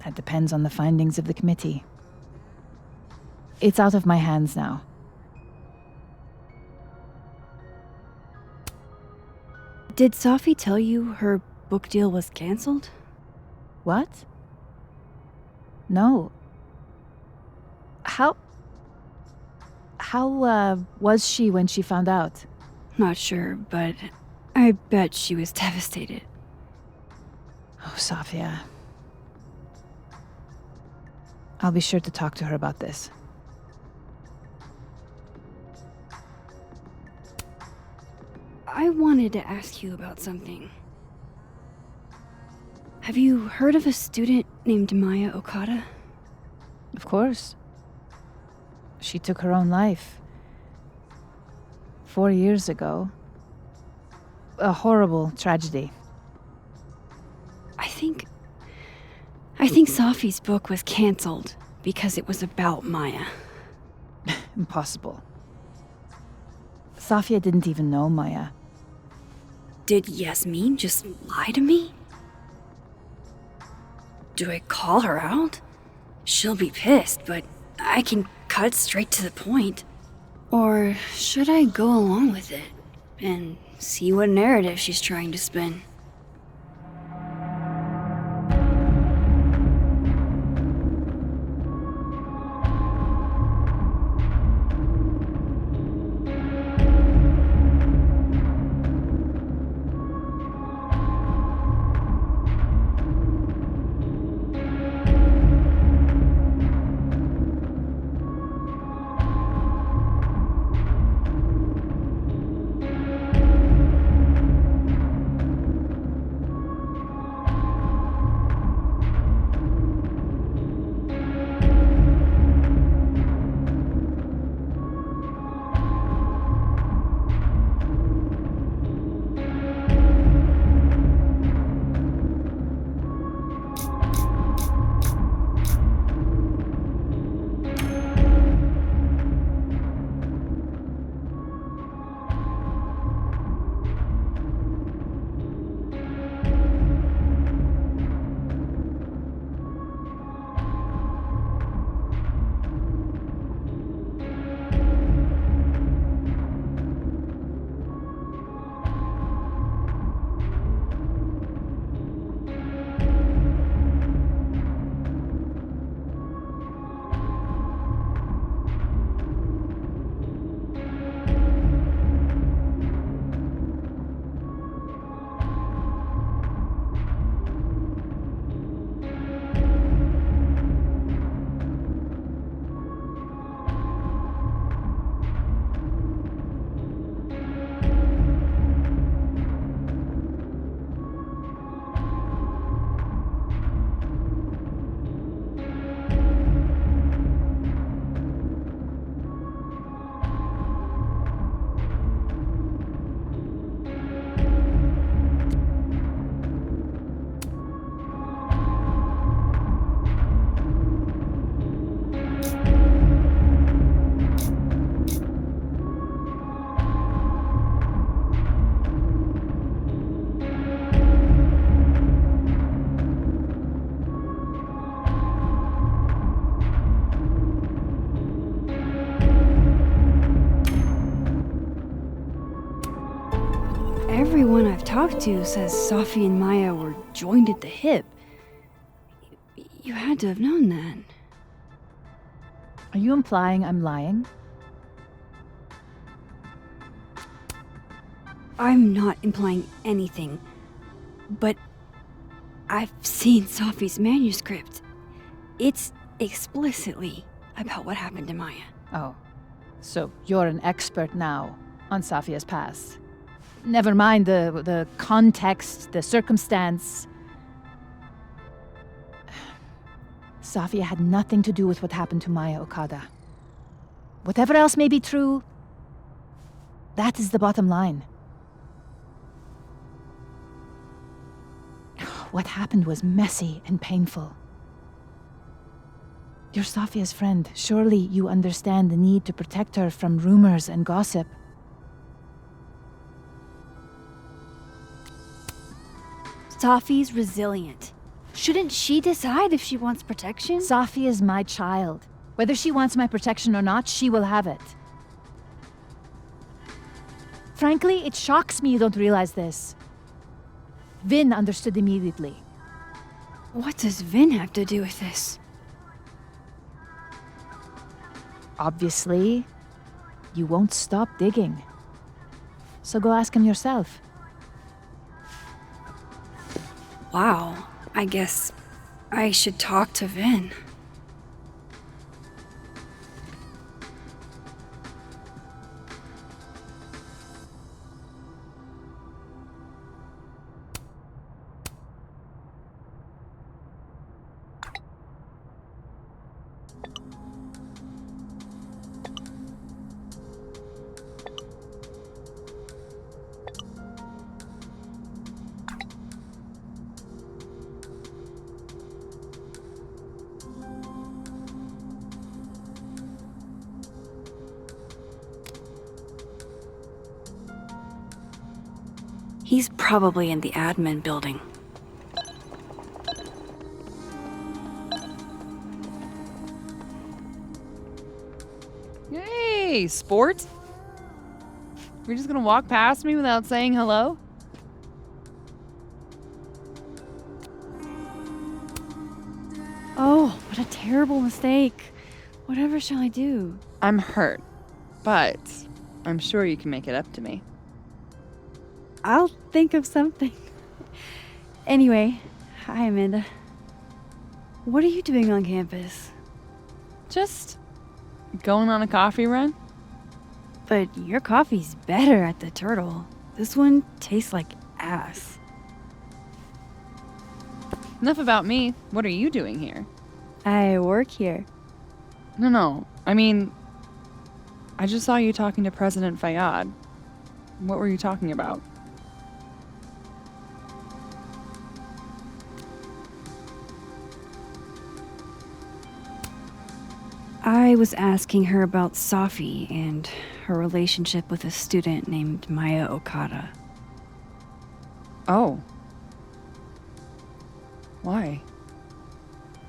that depends on the findings of the committee. It's out of my hands now. Did Safi tell you her book deal was canceled? What? No. How was she when she found out? Not sure, but I bet she was devastated. Oh, Safia. I'll be sure to talk to her about this. I wanted to ask you about something. Have you heard of a student named Maya Okada? Of course. She took her own life. 4 years ago. A horrible tragedy. I think Safi's book was canceled because it was about Maya. Impossible. Safia didn't even know Maya. Did Yasmin just lie to me? Do I call her out? She'll be pissed, but I can cut straight to the point. Or should I go along with it and see what narrative she's trying to spin? Everyone I've talked to says Safi and Maya were joined at the hip. You had to have known that. Are you implying I'm lying? I'm not implying anything, but I've seen Safi's manuscript. It's explicitly about what happened to Maya. Oh, so you're an expert now on Safia's past. Never mind the context, the circumstance. Safia had nothing to do with what happened to Maya Okada. Whatever else may be true, that is the bottom line. What happened was messy and painful. You're Safia's friend. Surely you understand the need to protect her from rumors and gossip. Safi's resilient. Shouldn't she decide if she wants protection? Safi is my child. Whether she wants my protection or not, she will have it. Frankly, it shocks me you don't realize this. Vin understood immediately. What does Vin have to do with this? Obviously, you won't stop digging. So go ask him yourself. Wow, I guess I should talk to Vin. He's probably in the admin building. Hey, sport? You're just gonna walk past me without saying hello? Oh, what a terrible mistake. Whatever shall I do? I'm hurt, but I'm sure you can make it up to me. I'll think of something. Anyway, hi, Amanda. What are you doing on campus? Just going on a coffee run? But your coffee's better at the Turtle. This one tastes like ass. Enough about me. What are you doing here? I work here. No. I mean, I just saw you talking to President Fayyad. What were you talking about? I was asking her about Safi and her relationship with a student named Maya Okada. Oh. Why?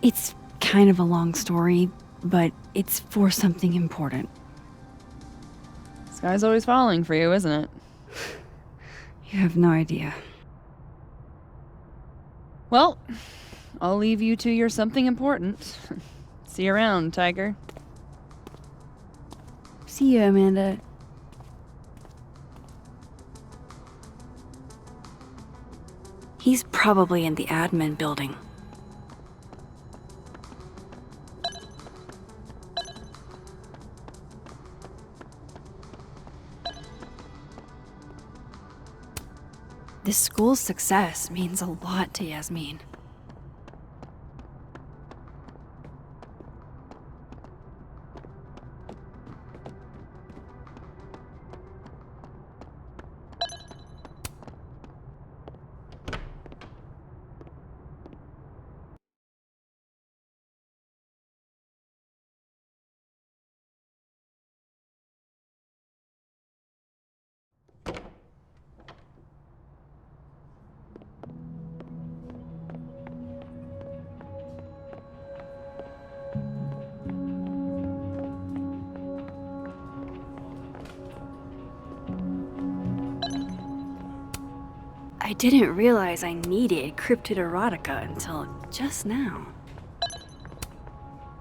It's kind of a long story, but it's for something important. Sky's always falling for you, isn't it? You have no idea. Well, I'll leave you to your something important. See you around, Tiger. See you, Amanda. He's probably in the admin building. This school's success means a lot to Yasmin. I didn't realize I needed cryptid erotica until just now.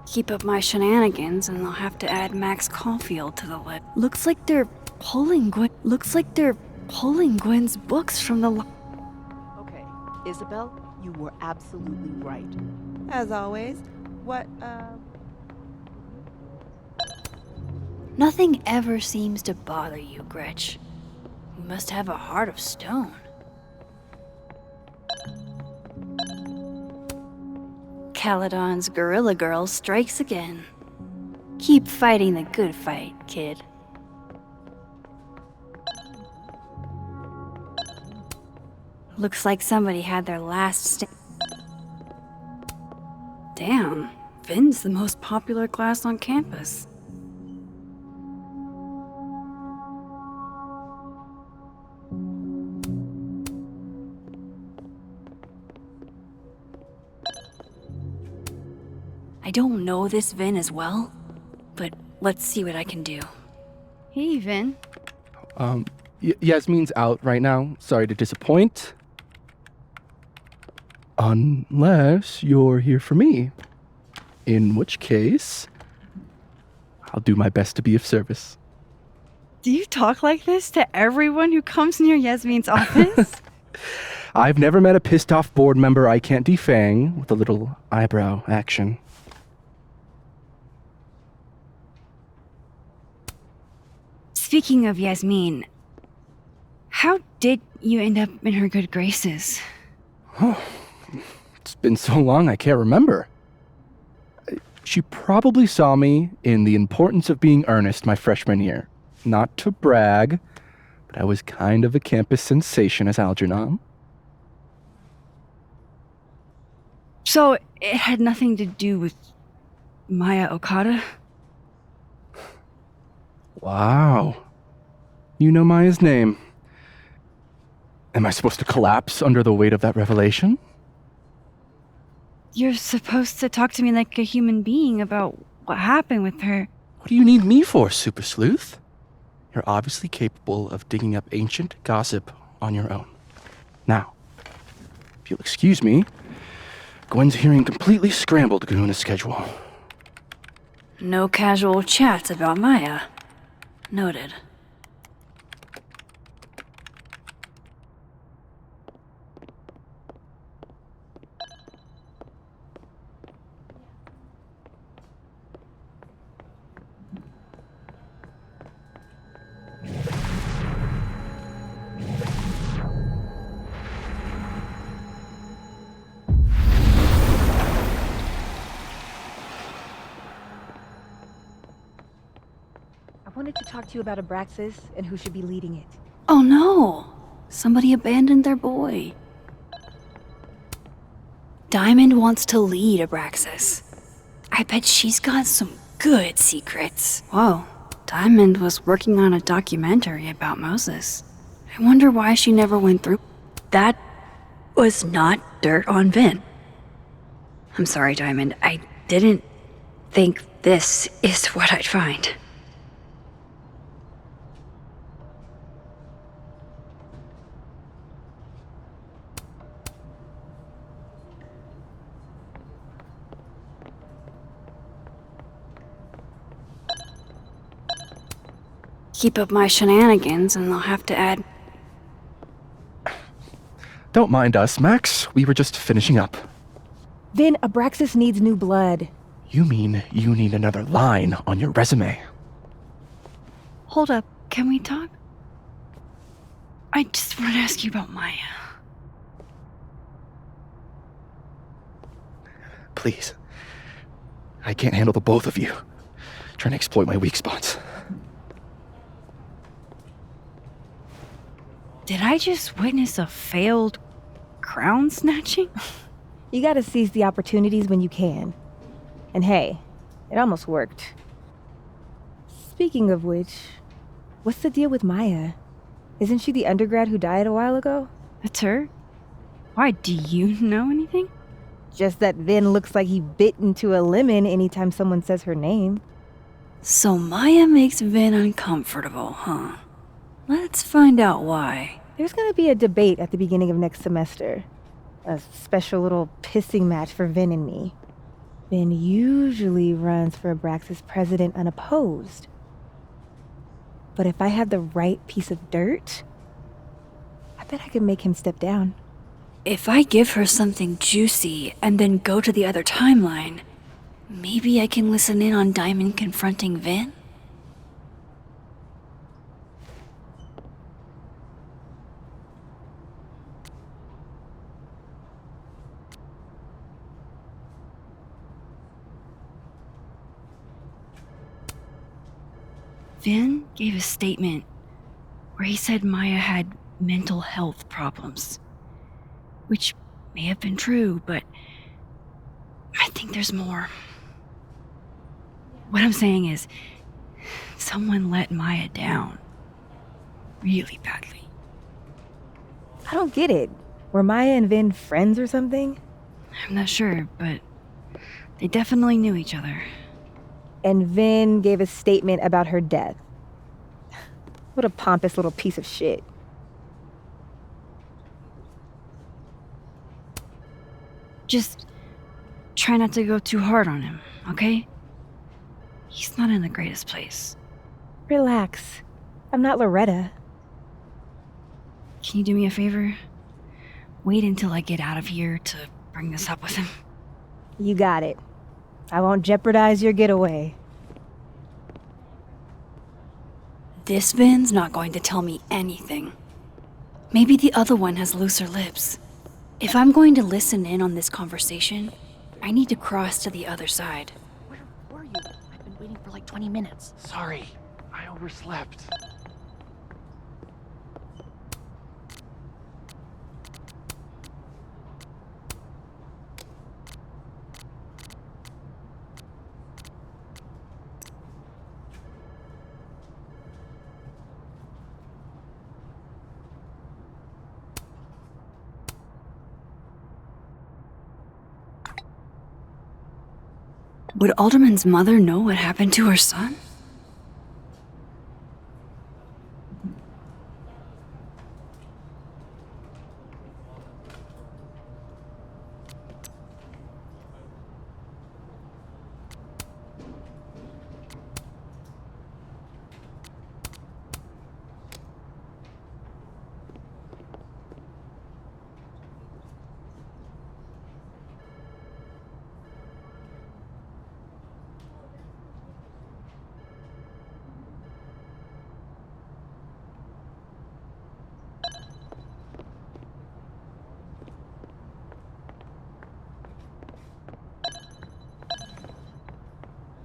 Keep up my shenanigans and I'll have to add Max Caulfield to the list. Looks like they're pulling Gwen's books from the Okay, Isabel, you were absolutely right. As always, what, Nothing ever seems to bother you, Gretch. You must have a heart of stone. Caledon's Gorilla Girl strikes again. Keep fighting the good fight, kid. Looks like somebody had their last Damn, Vin's the most popular class on campus. I don't know this Vin as well, but let's see what I can do. Hey, Vin. Yasmin's out right now. Sorry to disappoint. Unless you're here for me. In which case, I'll do my best to be of service. Do you talk like this to everyone who comes near Yasmin's office? I've never met a pissed off board member I can't defang with a little eyebrow action. Speaking of Yasmin, how did you end up in her good graces? It's been so long I can't remember. She probably saw me in The Importance of Being Earnest my freshman year. Not to brag, but I was kind of a campus sensation as Algernon. So it had nothing to do with Maya Okada? Wow. You know Maya's name. Am I supposed to collapse under the weight of that revelation? You're supposed to talk to me like a human being about what happened with her. What do you need me for, Super Sleuth? You're obviously capable of digging up ancient gossip on your own. Now, if you'll excuse me, Gwen's hearing completely scrambled Kahuna schedule. No casual chats about Maya. Noted. I wanted to talk to you about Abraxas and who should be leading it. Oh no! Somebody abandoned their boy. Diamond wants to lead Abraxas. I bet she's got some good secrets. Whoa, Diamond was working on a documentary about Moses. I wonder why she never went through. That was not dirt on Vin. I'm sorry, Diamond. I didn't think this is what I'd find. Keep up my shenanigans and I'll have to add... Don't mind us, Max. We were just finishing up. Vin, Abraxas needs new blood. You mean you need another line on your resume? Hold up, can we talk? I just want to ask you about Maya. Please. I can't handle the both of you. Trying to exploit my weak spots. Did I just witness a failed crown snatching? You gotta seize the opportunities when you can. And hey, it almost worked. Speaking of which, what's the deal with Maya? Isn't she the undergrad who died a while ago? That's her? Why, do you know anything? Just that Vin looks like he bit into a lemon anytime someone says her name. So Maya makes Vin uncomfortable, huh? Let's find out why. There's gonna be a debate at the beginning of next semester. A special little pissing match for Vin and me. Vin usually runs for Abraxas president unopposed. But if I had the right piece of dirt, I bet I could make him step down. If I give her something juicy and then go to the other timeline, maybe I can listen in on Diamond confronting Vin? Vin gave a statement where he said Maya had mental health problems. Which may have been true, but I think there's more. What I'm saying is, someone let Maya down. Really badly. I don't get it. Were Maya and Vin friends or something? I'm not sure, but they definitely knew each other. And Vin gave a statement about her death. What a pompous little piece of shit. Just try not to go too hard on him, okay? He's not in the greatest place. Relax. I'm not Loretta. Can you do me a favor? Wait until I get out of here to bring this up with him. You got it. I won't jeopardize your getaway. This Vin's not going to tell me anything. Maybe the other one has looser lips. If I'm going to listen in on this conversation, I need to cross to the other side. Where were you? I've been waiting for like 20 minutes. Sorry, I overslept. Would Alderman's mother know what happened to her son?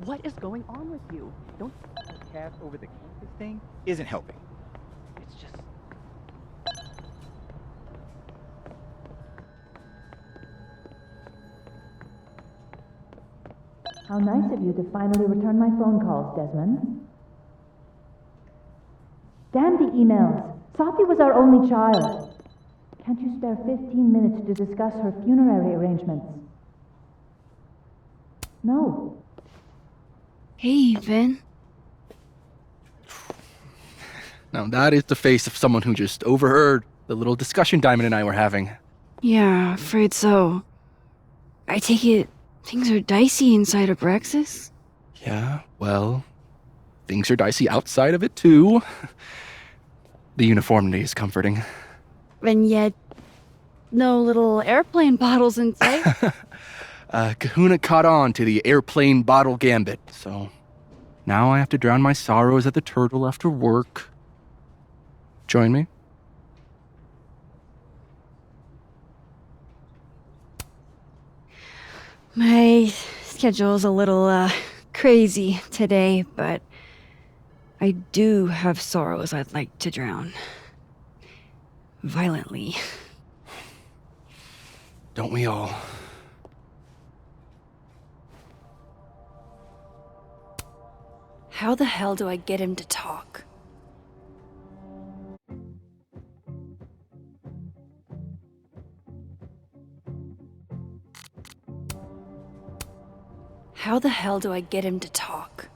What is going on with you? Don't Cat over the campus thing isn't helping. It's just... How nice of you to finally return my phone calls, Desmond. Damn the emails. Sophie was our only child. Can't you spare 15 minutes to discuss her funerary arrangements? No. Hey, Vin. Now that is the face of someone who just overheard the little discussion Diamond and I were having. Yeah, afraid so. I take it things are dicey inside of Braxis? Yeah, well, things are dicey outside of it too. The uniformity is comforting. And yet, no little airplane bottles in sight. Kahuna caught on to the airplane bottle gambit, so now I have to drown my sorrows at the Turtle after work. Join me? My schedule's a little, crazy today, but I do have sorrows I'd like to drown. Violently. Don't we all? How the hell do I get him to talk? How the hell do I get him to talk?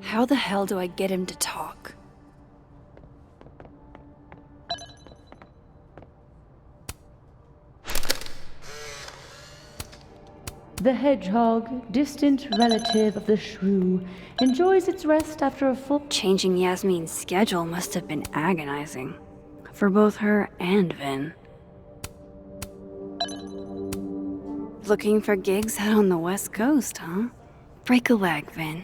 How the hell do I get him to talk? The hedgehog, distant relative of the shrew, enjoys its rest after a full... Changing Yasmin's schedule must have been agonizing. For both her and Vin. Looking for gigs out on the West Coast, huh? Break a leg, Vin.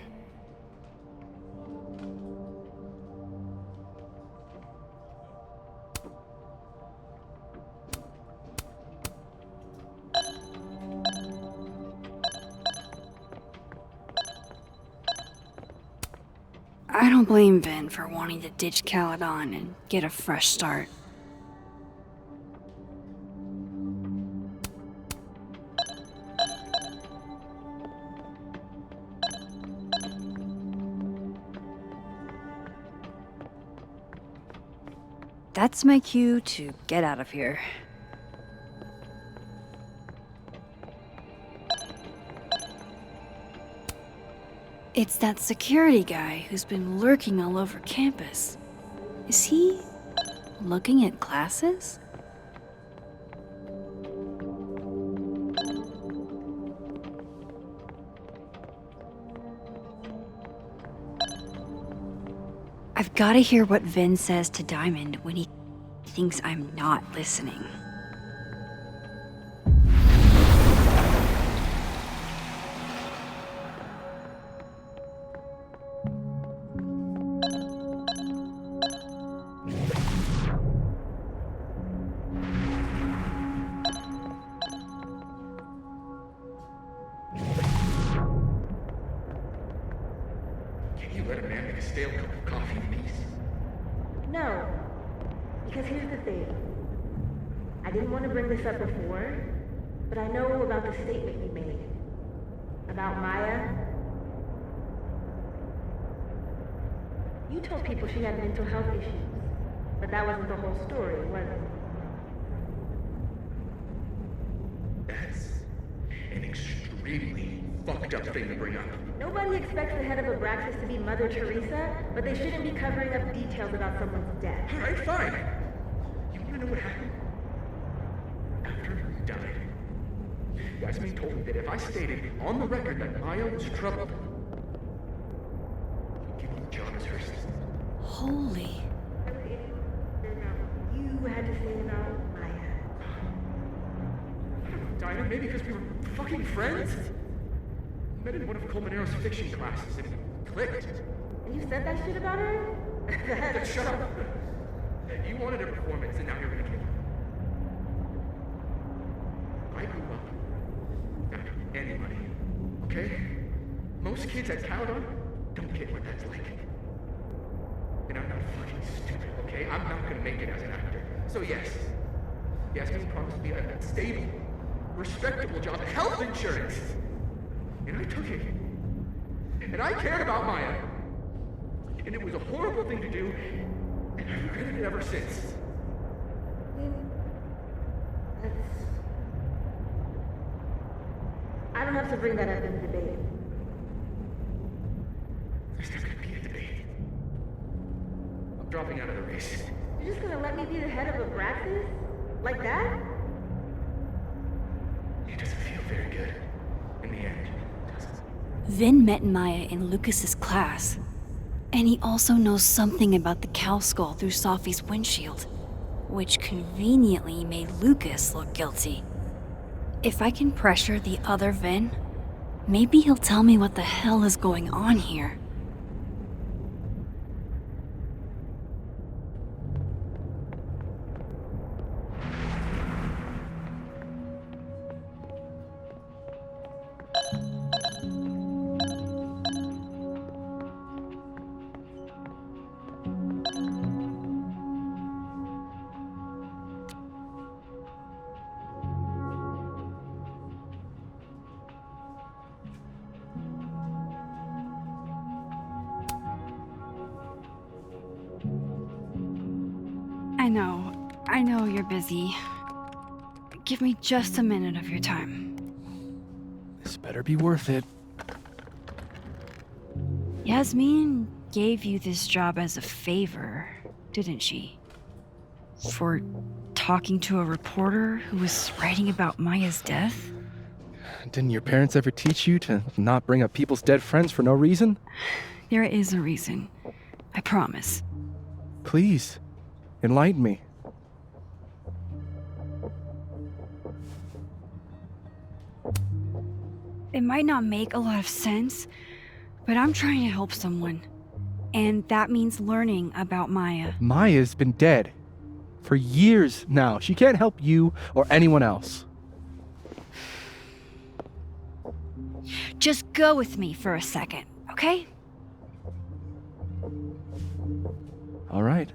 I don't blame Vin for wanting to ditch Caledon and get a fresh start. That's my cue to get out of here. It's that security guy who's been lurking all over campus. Is he looking at classes? I've got to hear what Vin says to Diamond when he thinks I'm not listening. Can you let a man make a stale cup of coffee in peace? No. Because here's the thing. I didn't want to bring this up before, but I know about the statement you made. About Maya. You told people she had mental health issues, but that wasn't the whole story, was it? That's an extremely fucked up thing to bring up. Nobody expects the head of Abraxas to be Mother Teresa, but they shouldn't be covering up details about someone's death. Alright, fine. You wanna know what happened? After he died, Yasmin told me that if I stated on the record that Maya was troubled, he'd give me the job as her assistant. Holy. You had to say about Maya. I don't know, Dinah, maybe because we were fucking friends? met in one of Colmenaro's fiction classes and it clicked. And you said that shit about her? Shut up. You wanted a performance and now you're gonna give it. I grew up not anybody, okay? Most kids I count on don't get what that's like. And I'm not fucking stupid, okay? I'm not gonna make it as an actor. So yes, Yasmin promised me a stable, respectable job, health insurance. And I took it. And I cared about Maya. And it was a horrible thing to do, and I've regretted it ever since. I don't have to bring that up in the debate. There's not gonna be a debate. I'm dropping out of the race. You're just gonna let me be the head of Abraxas? Like that? It doesn't feel very good. In the end, does it? Vin met Maya in Lucas's class. And he also knows something about the cow skull through Sophie's windshield, which conveniently made Lucas look guilty. If I can pressure the other Vin, maybe he'll tell me what the hell is going on here. I know you're busy. Give me just a minute of your time. This better be worth it. Yasmin gave you this job as a favor, didn't she? For talking to a reporter who was writing about Maya's death? Didn't your parents ever teach you to not bring up people's dead friends for no reason? There is a reason. I promise. Please, enlighten me. It might not make a lot of sense, but I'm trying to help someone. And that means learning about Maya. Maya's been dead for years now. She can't help you or anyone else. Just go with me for a second, okay? All right.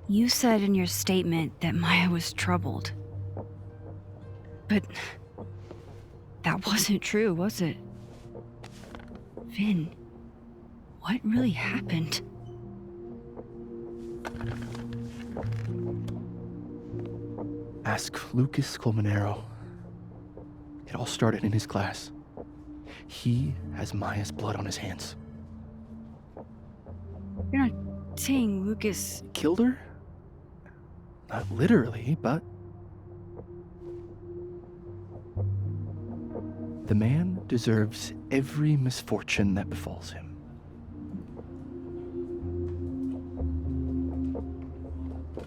You said in your statement that Maya was troubled. But that wasn't true, was it? Vin, what really happened? Ask Lucas Colmenero. It all started in his class. He has Maya's blood on his hands. You're not saying Lucas Killed her? Not literally, but... The man deserves every misfortune that befalls him.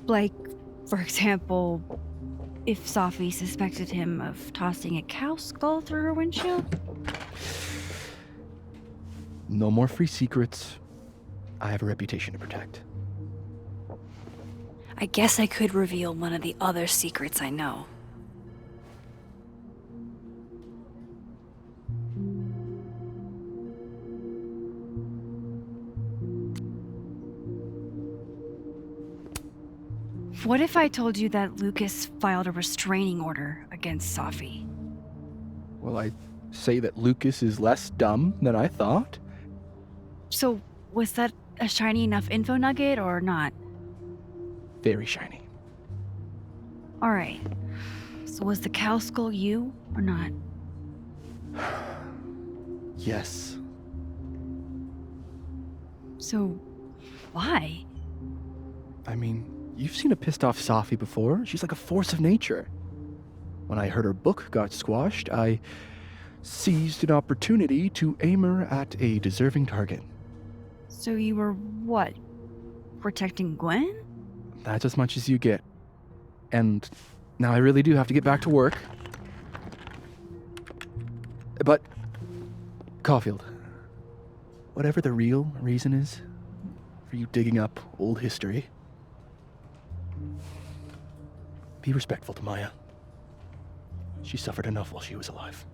Like, for example, if Sophie suspected him of tossing a cow skull through her windshield? No more free secrets. I have a reputation to protect. I guess I could reveal one of the other secrets I know. What if I told you that Lucas filed a restraining order against Sophie? Well, I say that Lucas is less dumb than I thought. So, was that a shiny enough info nugget or not? Very shiny. Alright. So was the cow skull you or not? Yes. So, why? I mean, you've seen a pissed off Sophie before. She's like a force of nature. When I heard her book got squashed, I seized an opportunity to aim her at a deserving target. So you were what? Protecting Gwen? That's as much as you get. And now I really do have to get back to work. But Caulfield, whatever the real reason is for you digging up old history, be respectful to Maya. She suffered enough while she was alive.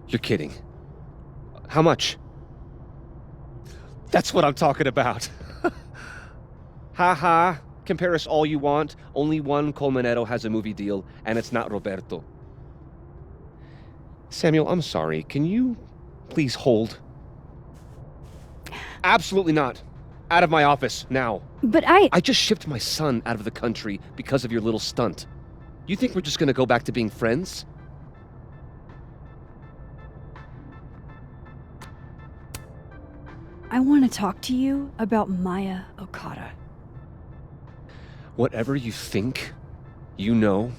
You're kidding. How much? That's what I'm talking about. Ha ha. Compare us all you want. Only one Colmenero has a movie deal, and it's not Roberto. Samuel, I'm sorry. Can you please hold? Absolutely not. Out of my office, now. But I just shipped my son out of the country because of your little stunt. You think we're just gonna go back to being friends? I want to talk to you about Maya Okada. Whatever you think, you know,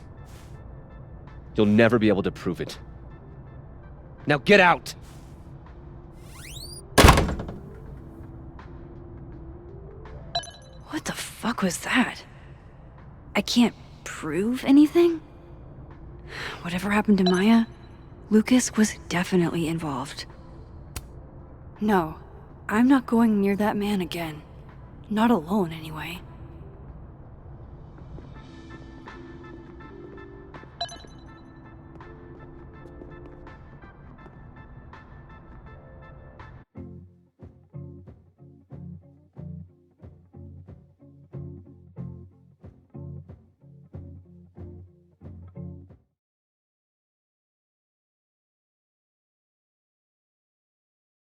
you'll never be able to prove it. Now get out! What the fuck was that? I can't prove anything? Whatever happened to Maya, Lucas was definitely involved. No, I'm not going near that man again. Not alone, anyway.